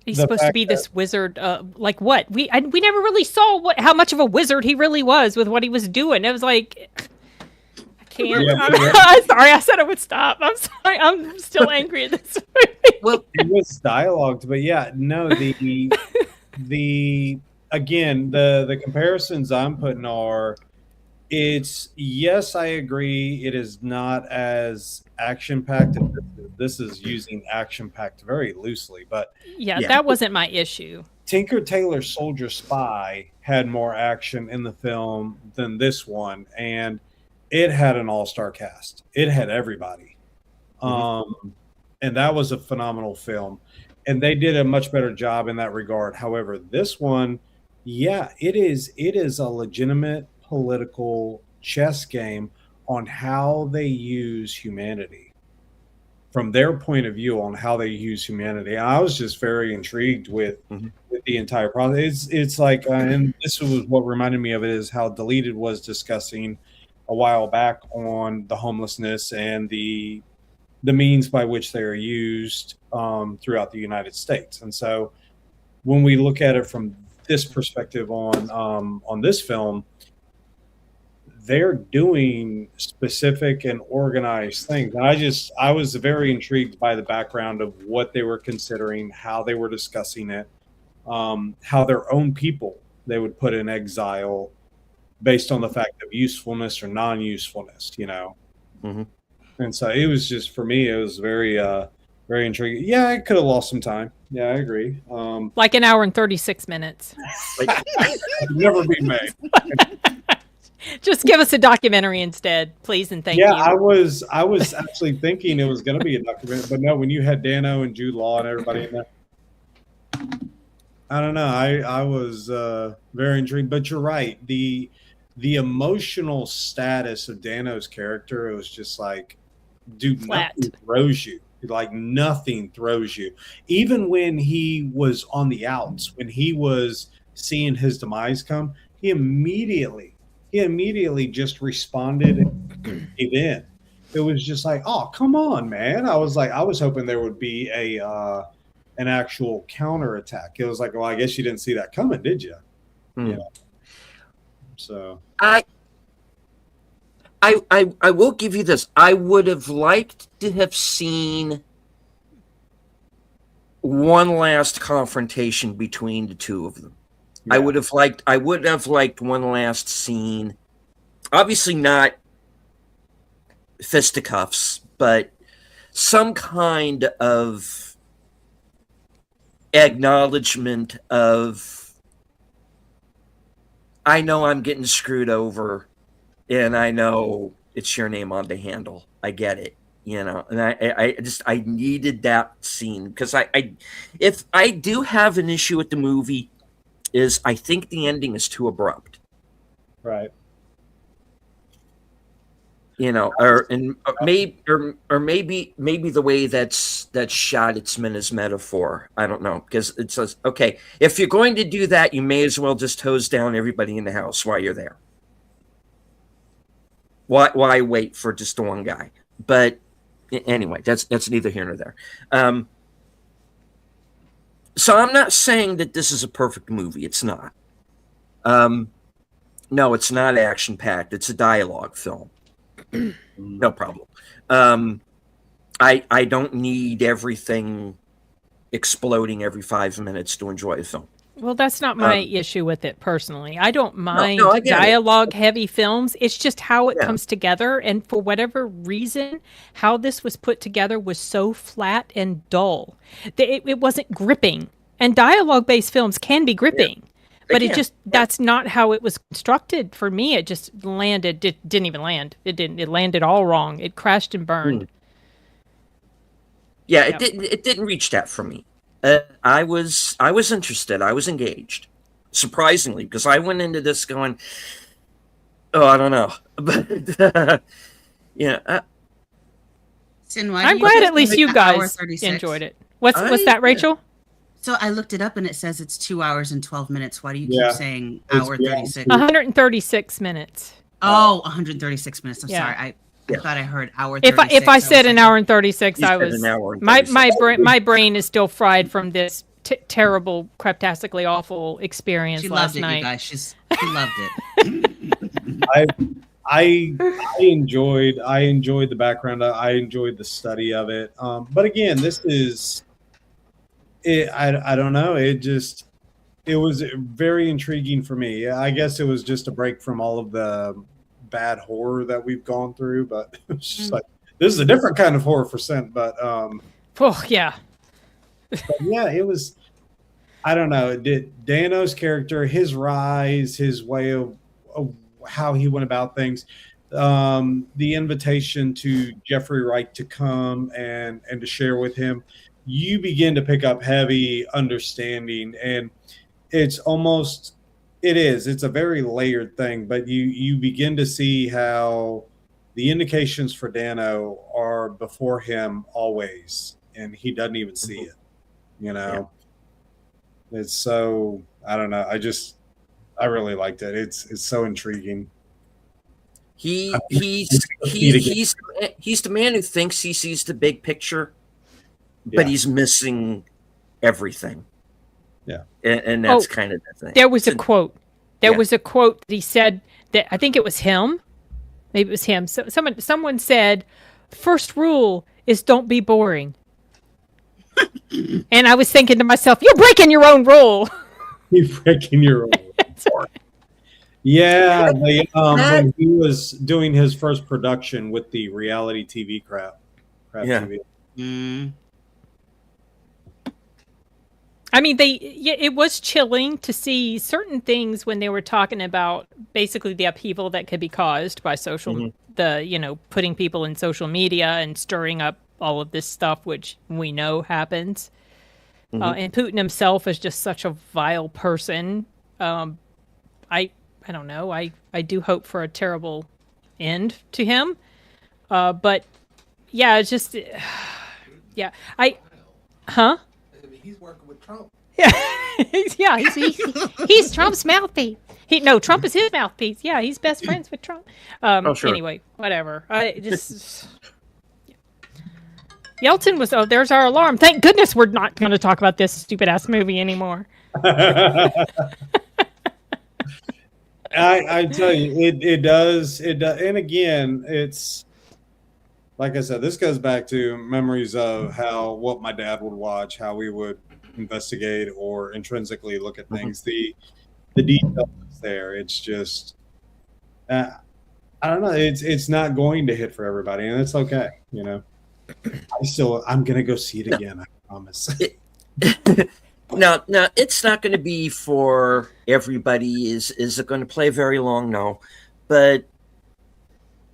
He's the supposed to fact be this wizard. Like what? We never really saw how much of a wizard he really was with what he was doing. It was like, I can't. Yeah, I'm sorry. I said I would stop. I'm sorry. I'm still angry at this movie. well, it was dialogued, but yeah, no, the again, the comparisons I'm putting are, it's, yes, I agree, it is not as action packed. This is using action packed very loosely, but Yeah, Yeah. that wasn't my issue. Tinker Tailor Soldier Spy had more action in the film than this one, and it had an all-star cast. It had everybody. And that was a phenomenal film. And they did a much better job in that regard. However, this one, it is a legitimate political chess game on how they use humanity. From their point of view on how they use humanity. I was just very intrigued with the entire process. It's like, and this was what reminded me of it, is how Deleted was discussing a while back on the homelessness and the means by which they are used throughout the United States. And so when we look at it from this perspective on this film, they're doing specific and organized things. And I was very intrigued by the background of what they were considering, how they were discussing it, how their own people they would put in exile based on the fact of usefulness or non-usefulness, you know? Mhm. And so it was just, for me, it was very, very intriguing. Yeah, I could have lost some time. Yeah, I agree. Like an hour and 36 minutes. Could never be made. Just give us a documentary instead, please, and thank you. I was actually thinking it was going to be a documentary, but no, when you had Dano and Jude Law and everybody in there, I don't know. I was very intrigued, but you're right. The emotional status of Dano's character, it was just like, dude, Flat. nothing throws you. Like, nothing throws you. Even when he was on the outs, when he was seeing his demise come, he immediately just responded and gave in. It was just like, oh, come on, man. I was hoping there would be an actual counterattack. It was like, well, I guess you didn't see that coming, did you? Yeah. So I will give you this. I would have liked to have seen one last confrontation between the two of them. yeah. I would have liked one last scene. Obviously not fisticuffs, but some kind of acknowledgement of, I know I'm getting screwed over, and I know it's your name on the handle. I get it, you know. And I needed that scene because if I do have an issue with the movie, is I think the ending is too abrupt, Right. you know, or maybe the way that's shot, it's meant as metaphor. I don't know, because it says, okay, if you're going to do that, you may as well just hose down everybody in the house while you're there. Why wait for just the one guy? But anyway, that's neither here nor there. So I'm not saying that this is a perfect movie. It's not. No, it's not action packed. It's a dialogue film. No problem. I don't need everything exploding every 5 minutes to enjoy a film. Well, that's not my issue with it personally. I don't mind I get it. dialogue-heavy films. It's just how it Yeah. comes together, and for whatever reason, how this was put together was so flat and dull that it wasn't gripping. And dialogue-based films can be gripping, but it can. just that's not how it was constructed for me. It just landed. It didn't even land. It didn't. It landed all wrong. It crashed and burned. Yeah, Yep. it didn't reach that for me. I was interested. I was engaged, surprisingly, because I went into this going, oh, I don't know, but yeah, Sin, why I'm do you glad think at least it's you like an hour guys 36? enjoyed it. What's that, Rachel? So I looked it up and it says it's 2 hours and 12 minutes. Why do you Yeah. keep saying It's hour beyond 36? 136 minutes. Oh, 136 minutes. I'm Yeah. sorry. I Yeah. thought I heard hour If 36. I said an hour and 36, You I said was an hour and my 36. my brain is still fried from this terrible, craptastically awful experience She last loved it, night. you guys. She loved it. I enjoyed the background. I enjoyed the study of it. But again, this is it. I don't know. It was very intriguing for me. I guess it was just a break from all of the bad horror that we've gone through. But it's just like this is a different kind of horror for Scent. But Oh yeah, yeah, it was. I don't know. Dano's character, his rise, his way of how he went about things, the invitation to Jeffrey Wright to come and to share with him, you begin to pick up heavy understanding, and it's a very layered thing, but you begin to see how the indications for Dano are before him always, and he doesn't even see it. It's so, I don't know. I really liked it. It's so intriguing. He's the man who thinks he sees the big picture, but Yeah. he's missing everything. Yeah. And that's kind of the thing. there was a quote. There Yeah. was a quote that he said that I think it was him. Maybe it was him. So someone said, "First rule is don't be boring." And I was thinking to myself, "You're breaking your own rule." You're breaking your own. Yeah, when he was doing his first production with the reality TV crap Yeah. TV. Mm. I mean, it was chilling to see certain things when they were talking about basically the upheaval that could be caused by putting people in social media and stirring up all of this stuff, which we know happens. And Putin himself is just such a vile person. I don't know. I do hope for a terrible end to him. But yeah, it's just yeah. He's working with Trump. Yeah, yeah. He's Trump's mouthpiece. Trump is his mouthpiece. Yeah, he's best friends with Trump. Sure. Anyway, whatever. Yeltsin was. Oh, there's our alarm. Thank goodness we're not going to talk about this stupid ass movie anymore. I tell you, it does, and again, it's like I said, this goes back to memories of what my dad would watch, how we would investigate or intrinsically look at things. The detail is there. It's just, I don't know. It's not going to hit for everybody, and it's okay. I'm gonna go see it again. I promise. Now, it's not going to be for everybody. Is it going to play very long? No, but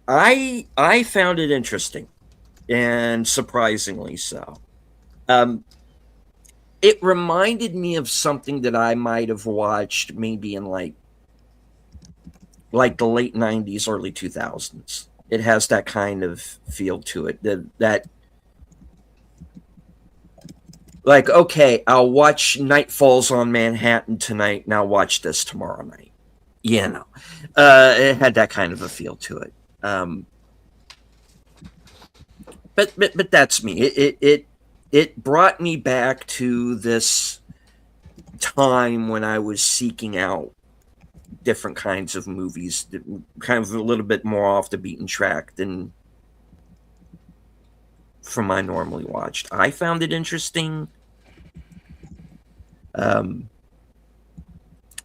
I found it interesting, and surprisingly so. It reminded me of something that I might have watched maybe in like the late 90s, early 2000s. It has that kind of feel to it. That like, okay, I'll watch Night Falls on Manhattan tonight, and I'll watch this tomorrow night. It had that kind of a feel to it. But that's me. It brought me back to this time when I was seeking out different kinds of movies, that kind of a little bit more off the beaten track than from I normally watched. I found it interesting.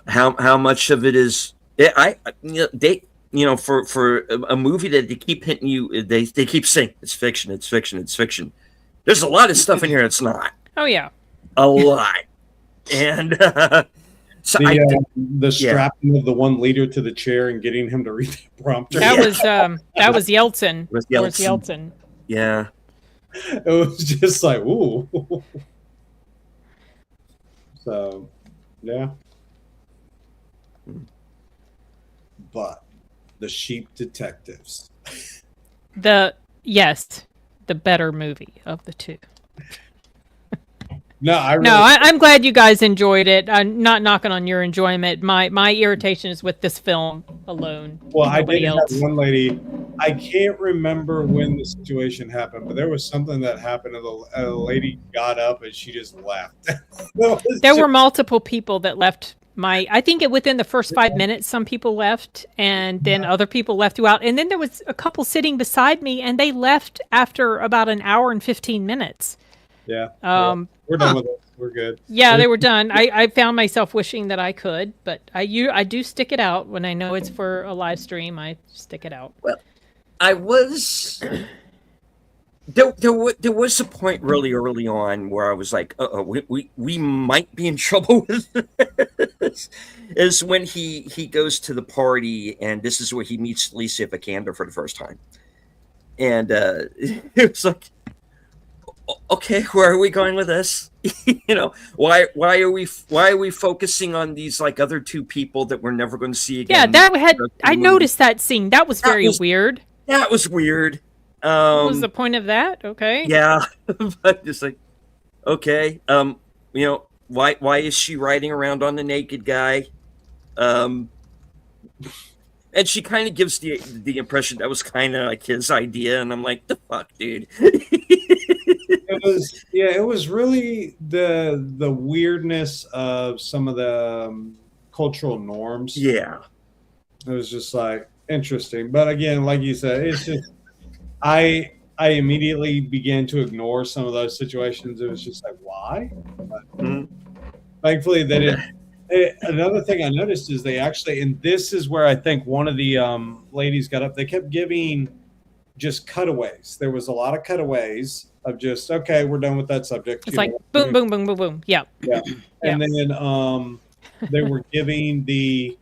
How much of it is for a movie that they keep hitting you, they keep saying it's fiction, it's fiction, it's fiction. There's a lot of stuff in here that's not. Oh yeah, a lot, and so the strapping of the one leader to the chair and getting him to read the prompter. That was Yeltsin. Was Boris Yeltsin. Yeltsin. Yeah, it was just like ooh. So, yeah. But the Sheep Detectives. The better movie of the two. I'm glad you guys enjoyed it. I'm not knocking on your enjoyment. My irritation is with this film alone. Well, I did have one lady. I can't remember when the situation happened, but there was something that happened, and a lady got up and she just left. There were multiple people that left. I think within the first 5 minutes, some people left, and then other people left throughout. And then there was a couple sitting beside me, and they left after about an hour and 15 minutes. Yeah. We're done with it. We're good. Yeah, they were done. I found myself wishing that I could, but I do stick it out when I know it's for a live stream. I stick it out. Well, I was. There was a point really early on where I was like, we might be in trouble with this. Is when he goes to the party, and this is where he meets Lisa Vikander for the first time. And it was like, okay, where are we going with this? Why are we focusing on these like other two people that we're never going to see again? Yeah, I noticed that scene. That was very weird. That was weird. What was the point of that? Okay. Yeah, but just like, okay, why is she riding around on the naked guy? And she kind of gives the impression that was kind of like his idea, and I'm like, the fuck, dude. It was really the weirdness of some of the cultural norms. Yeah, it was just like interesting, but again, like you said, it's just. I immediately began to ignore some of those situations. It was just like, why? But thankfully, they didn't. Another thing I noticed is they actually, and this is where I think one of the ladies got up. They kept giving just cutaways. There was a lot of cutaways of just, okay, we're done with that subject. It's like boom, boom, boom, boom, boom. Yeah. Yeah. And then they were giving the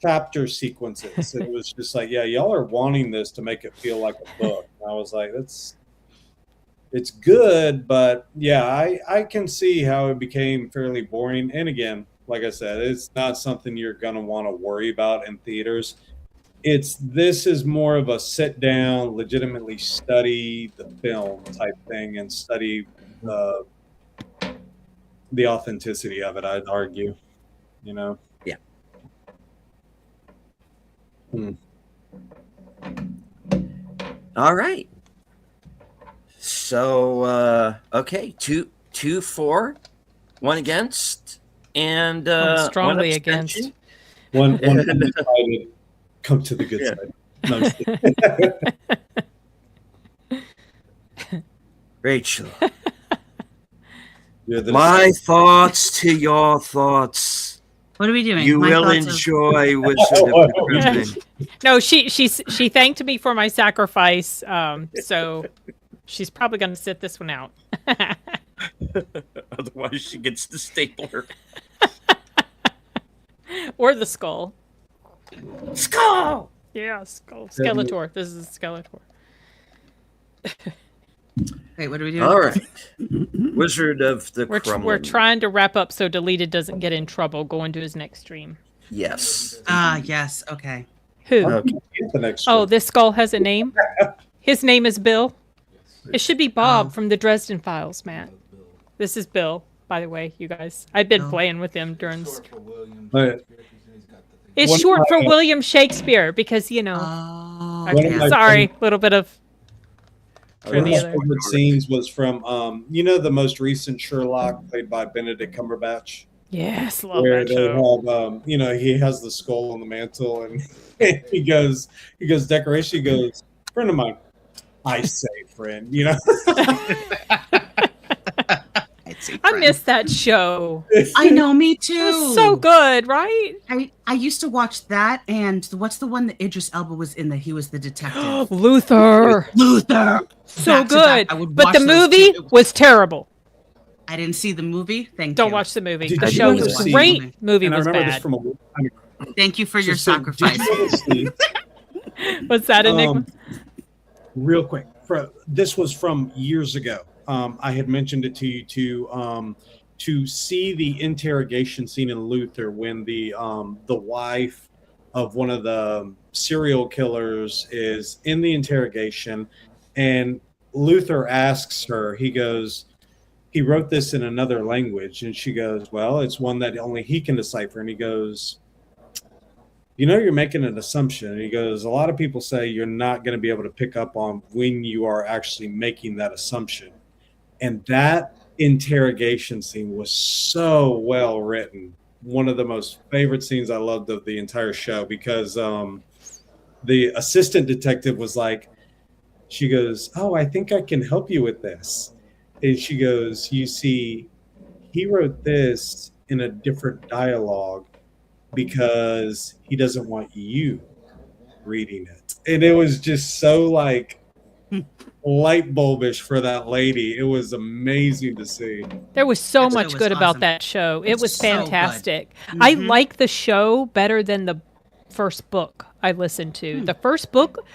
chapter sequences. It was just like, yeah, y'all are wanting this to make it feel like a book. And I was like, it's good, but yeah, I can see how it became fairly boring. And again, like I said, it's not something you're gonna want to worry about in theaters. This is more of a sit down, legitimately study the film type thing and study the authenticity of it, I'd argue. Yeah. All right. So okay, two for, one against, and strongly one against. One decided, come to the good side. No, Rachel. My thoughts to your thoughts. What are we doing? You will enjoy Wizard of the Caribbean. No, she thanked me for my sacrifice. So she's probably going to sit this one out. Otherwise, she gets the stapler or the skull. Skull. Yeah, skull. Skeletor. This is Skeletor. Wait, what are we doing? All right. Wizard of the Kremlin. We're trying to wrap up so Deleted doesn't get in trouble going to his next stream. Yes. Yes. Okay. Who? Okay. This skull has a name? His name is Bill? It should be Bob from the Dresden Files, Matt. This is Bill, by the way, you guys. I've been playing with him during this. It's short for William Shakespeare because, sorry, little bit of one of my favorite scenes was from, the most recent Sherlock played by Benedict Cumberbatch. Yes, love where that they show. have, he has the skull on the mantle, and he goes, decoration. He goes, friend of mine. I say, friend. I'd say I friend. missed that show. I know, me too. It was so good, right? I used to watch that, and what's the one that Idris Elba was in that he was the detective? Luther. Luther. So Back to back, good. I would But watch the those movie two. was terrible. I didn't see the movie. Thank Don't you. watch the movie. Did The you show ever was see- great. Movie And I was remember this bad. from a long time ago. Thank you for your So, sacrifice. did you ever see, What's that, Enigma? real quick, this was from years ago. I had mentioned it to you to see the interrogation scene in Luther when the wife of one of the serial killers is in the interrogation, and Luther asks her. He wrote this in another language, and she goes, well, it's one that only he can decipher. And he goes, you're making an assumption. And he goes, a lot of people say you're not going to be able to pick up on when you are actually making that assumption. And that interrogation scene was so well written. One of the most favorite scenes I loved of the entire show, because the assistant detective was like, she goes, oh, I think I can help you with this. And she goes, you see, he wrote this in a different dialogue because he doesn't want you reading it. And it was just so like light bulbish for that lady. It was amazing to see. There was so That show much was good about awesome. that show. It was So good. fantastic. I Mhm. like the show better than the first book I listened to. The first book,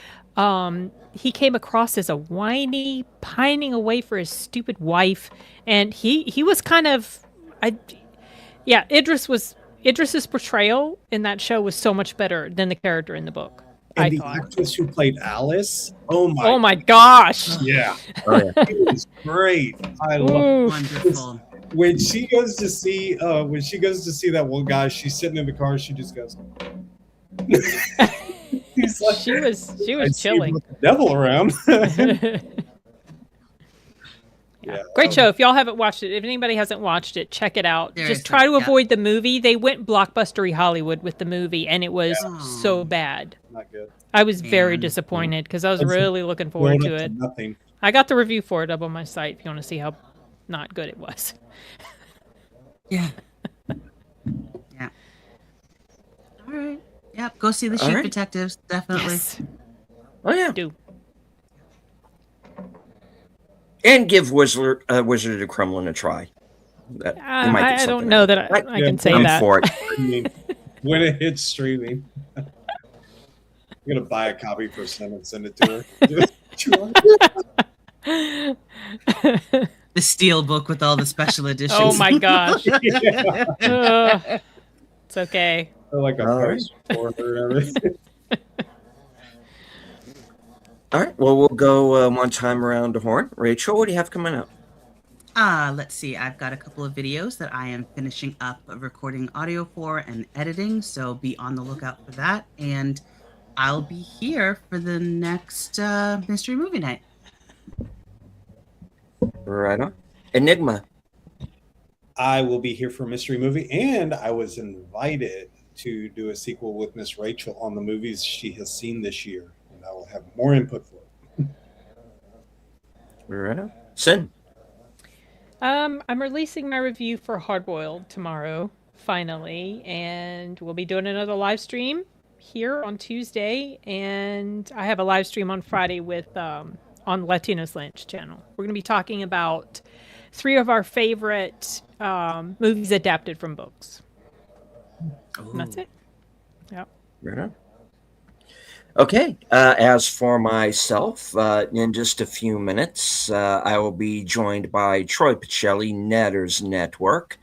he came across as a whiny, pining away for his stupid wife, and he was kind of, Idris's portrayal in that show was so much better than the character in the book. And I the thought. actress who played Alice, oh Oh my gosh! yeah, Oh, yeah. it was great. I love Oof. Wonderful. when she goes to see that one guy. She's sitting in the car. She just goes. He's like, She was I see chilling. the devil around. Yeah. Great show. If y'all haven't watched it, if anybody hasn't watched it, check it out. There Just is try to yeah. avoid the movie. They went blockbustery Hollywood with the movie, and it was Yeah. so bad. Not good. I was very Man. disappointed because I was It's really looking forward Rolled to up it. Nothing. I got the review for it up on my site if you want to see how not good it was. Yeah. Yeah. All right. Yep. Go see the All Sheep right. Detectives. Definitely. Yes, Oh yeah. do. And give Wizard of the Kremlin a try. That, you might get I don't something know out of that it. I can say I'm that. for it. I mean, when it hits streaming, I'm gonna buy a copy for Sam and send it to her. The steel book with all the special editions. Oh my gosh. Yeah. Ugh. It's okay. Or like a All right. post or everything. All right. Well, we'll go one time around the horn. Rachel, what do you have coming up? Let's see. I've got a couple of videos that I am finishing up recording audio for and editing, so be on the lookout for that. And I'll be here for the next mystery movie night. Right on. Enigma. I will be here for a mystery movie, and I was invited to do a sequel with Miss Rachel on the movies she has seen this year, and I will have more input for it. Right on. Sin. I'm releasing my review for Hardboiled tomorrow, finally, and we'll be doing another live stream here on Tuesday, and I have a live stream on Friday with on Latinos Lynch channel. We're going to be talking about 3 of our favorite movies adapted from books. And that's it. Yep. Right on. Okay. As for myself, in just a few minutes, I will be joined by Troy Pacelli, Netters Network,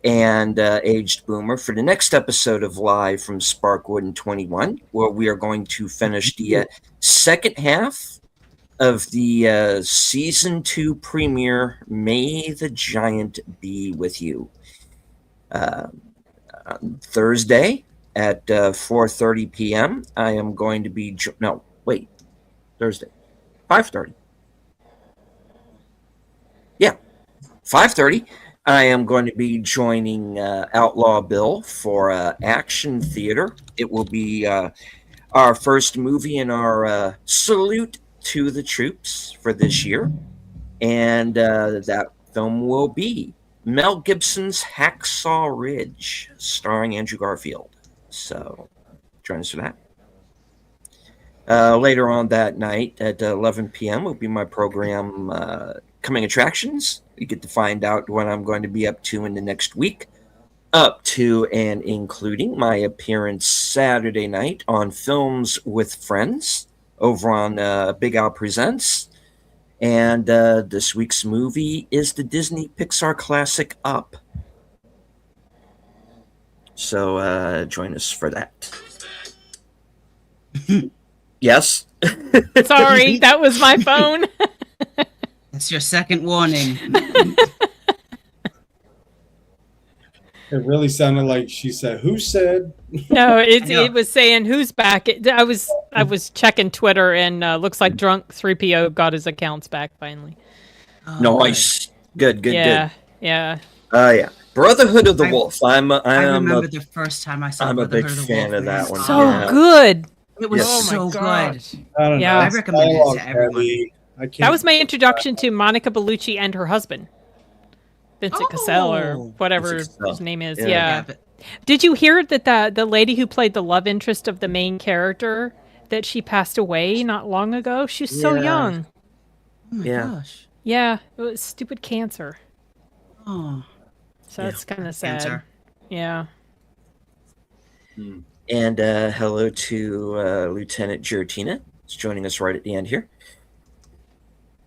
and Aged Boomer for the next episode of Live from Sparkwood in 21, where we are going to finish the second half of the season 2 premiere, May the Giant Be With You. Thursday at 4:30 p.m. I am going to be Thursday 5:30. Yeah, 5:30. I am going to be joining Outlaw Bill for Action Theater. It will be our first movie in our salute to the troops for this year. And that film will be Mel Gibson's Hacksaw Ridge, starring Andrew Garfield. So join us for that. Later on that night at 11 p.m. will be my program, Coming Attractions. You get to find out what I'm going to be up to in the next week, up to and including my appearance Saturday night on Films with Friends over on Big Al Presents. And this week's movie is the Disney Pixar classic Up. So join us for that. Yes. Sorry, that was my phone. That's your second warning. It really sounded like she said, "Who said?" No, I know. it was saying who's back. I was checking Twitter, and looks like Drunk 3PO got his accounts back finally. Oh, Nice. Good. Yeah. Yeah. Brotherhood of the I- Wolf. I remember the first time I saw I'm a big Brotherhood of the fan Wolf. of that one. So Yeah. good. It was Yes. Oh so my good. gosh. I don't Yeah. know. I It's recommend it to dialogue everyone. heavy. I can't. That was my introduction to Monica Bellucci and her husband, Vincent Cassell, or Oh. whatever Vincent Cassell. his name is. Yeah. Yeah. But Did you hear that the lady who played the love interest of the main character, that she passed away not long ago? She's so Yeah. young. oh my Yeah. gosh. Yeah, it was stupid cancer. Oh, So Yeah. that's kind of sad. cancer. Yeah. And hello to Lieutenant Giratina. He's joining us right at the end here.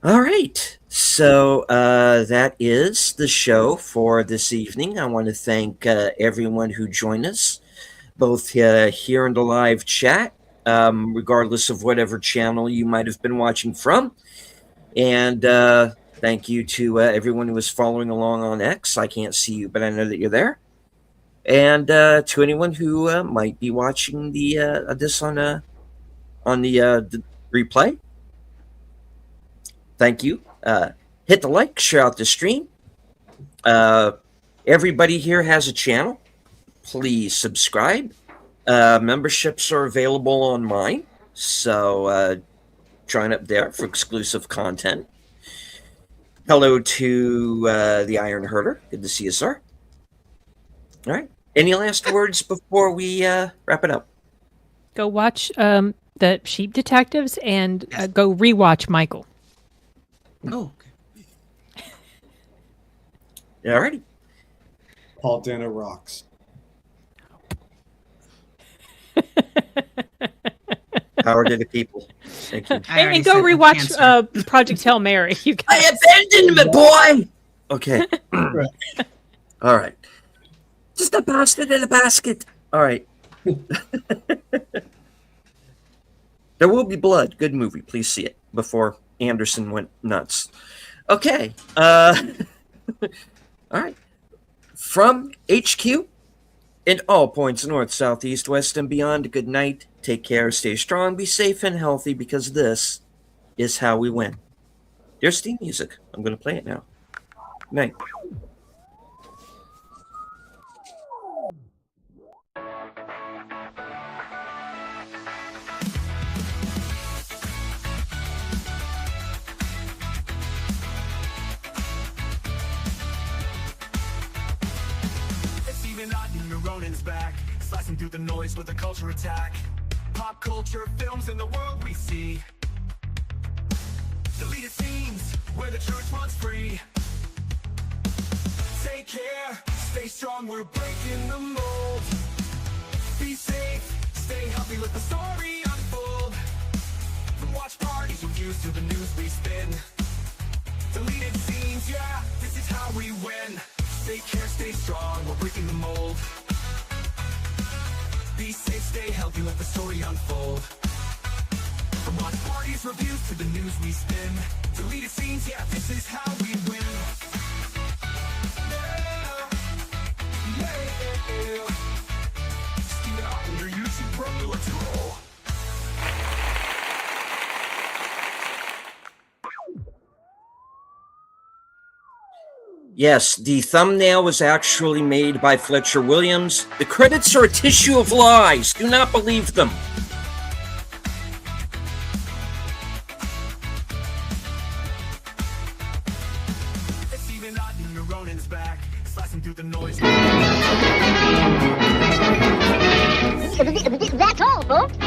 All right. So that is the show for this evening. I want to thank everyone who joined us, both here in the live chat, regardless of whatever channel you might have been watching from. And thank you to everyone who was following along on X. I can't see you, but I know that you're there. And to anyone who might be watching this on the replay, thank you. Hit the like, share out the stream. Everybody here has a channel. Please subscribe. Memberships are available on mine, so join up there for exclusive content. Hello to the Iron Herder. Good to see you, sir. All right. Any last words before we wrap it up? Go watch the Sheep Detectives and go rewatch Michael. Oh, okay. All righty. Paul Dano rocks. Power to the people. Thank you. I already And go said the rewatch cancer. Project Hail Mary. You I guys. abandoned him, boy. Okay. All right. Just a bastard in a basket. All right. There will be blood. Good movie. Please see it before Anderson went nuts. Okay. All right. From HQ and all points north, south, east, west, and beyond, good night. Take care. Stay strong. Be safe and healthy, because this is how we win. There's theme music. I'm going to play it now. Good night. It's even odd when Ronin's back, slicing through the noise with a culture attack. Pop culture, films, and the world we see. Deleted scenes where the truth runs free. Take care, stay strong, we're breaking the mold. Be safe, stay healthy, let the story unfold. From watch parties, reviews to the news we spin. Deleted scenes, yeah, this is how we win. Take care, stay strong, we're breaking the mold. Be safe, stay healthy, let the story unfold. From watch parties, reviews to the news we spin. Deleted scenes, yeah, this is how we win. Get out on your YouTube, brother, let's go. Yes, the thumbnail was actually made by Fletcher Williams. The credits are a tissue of lies. Do not believe them. It's even not Ronin's back, slicing through the noise. That's all, folks.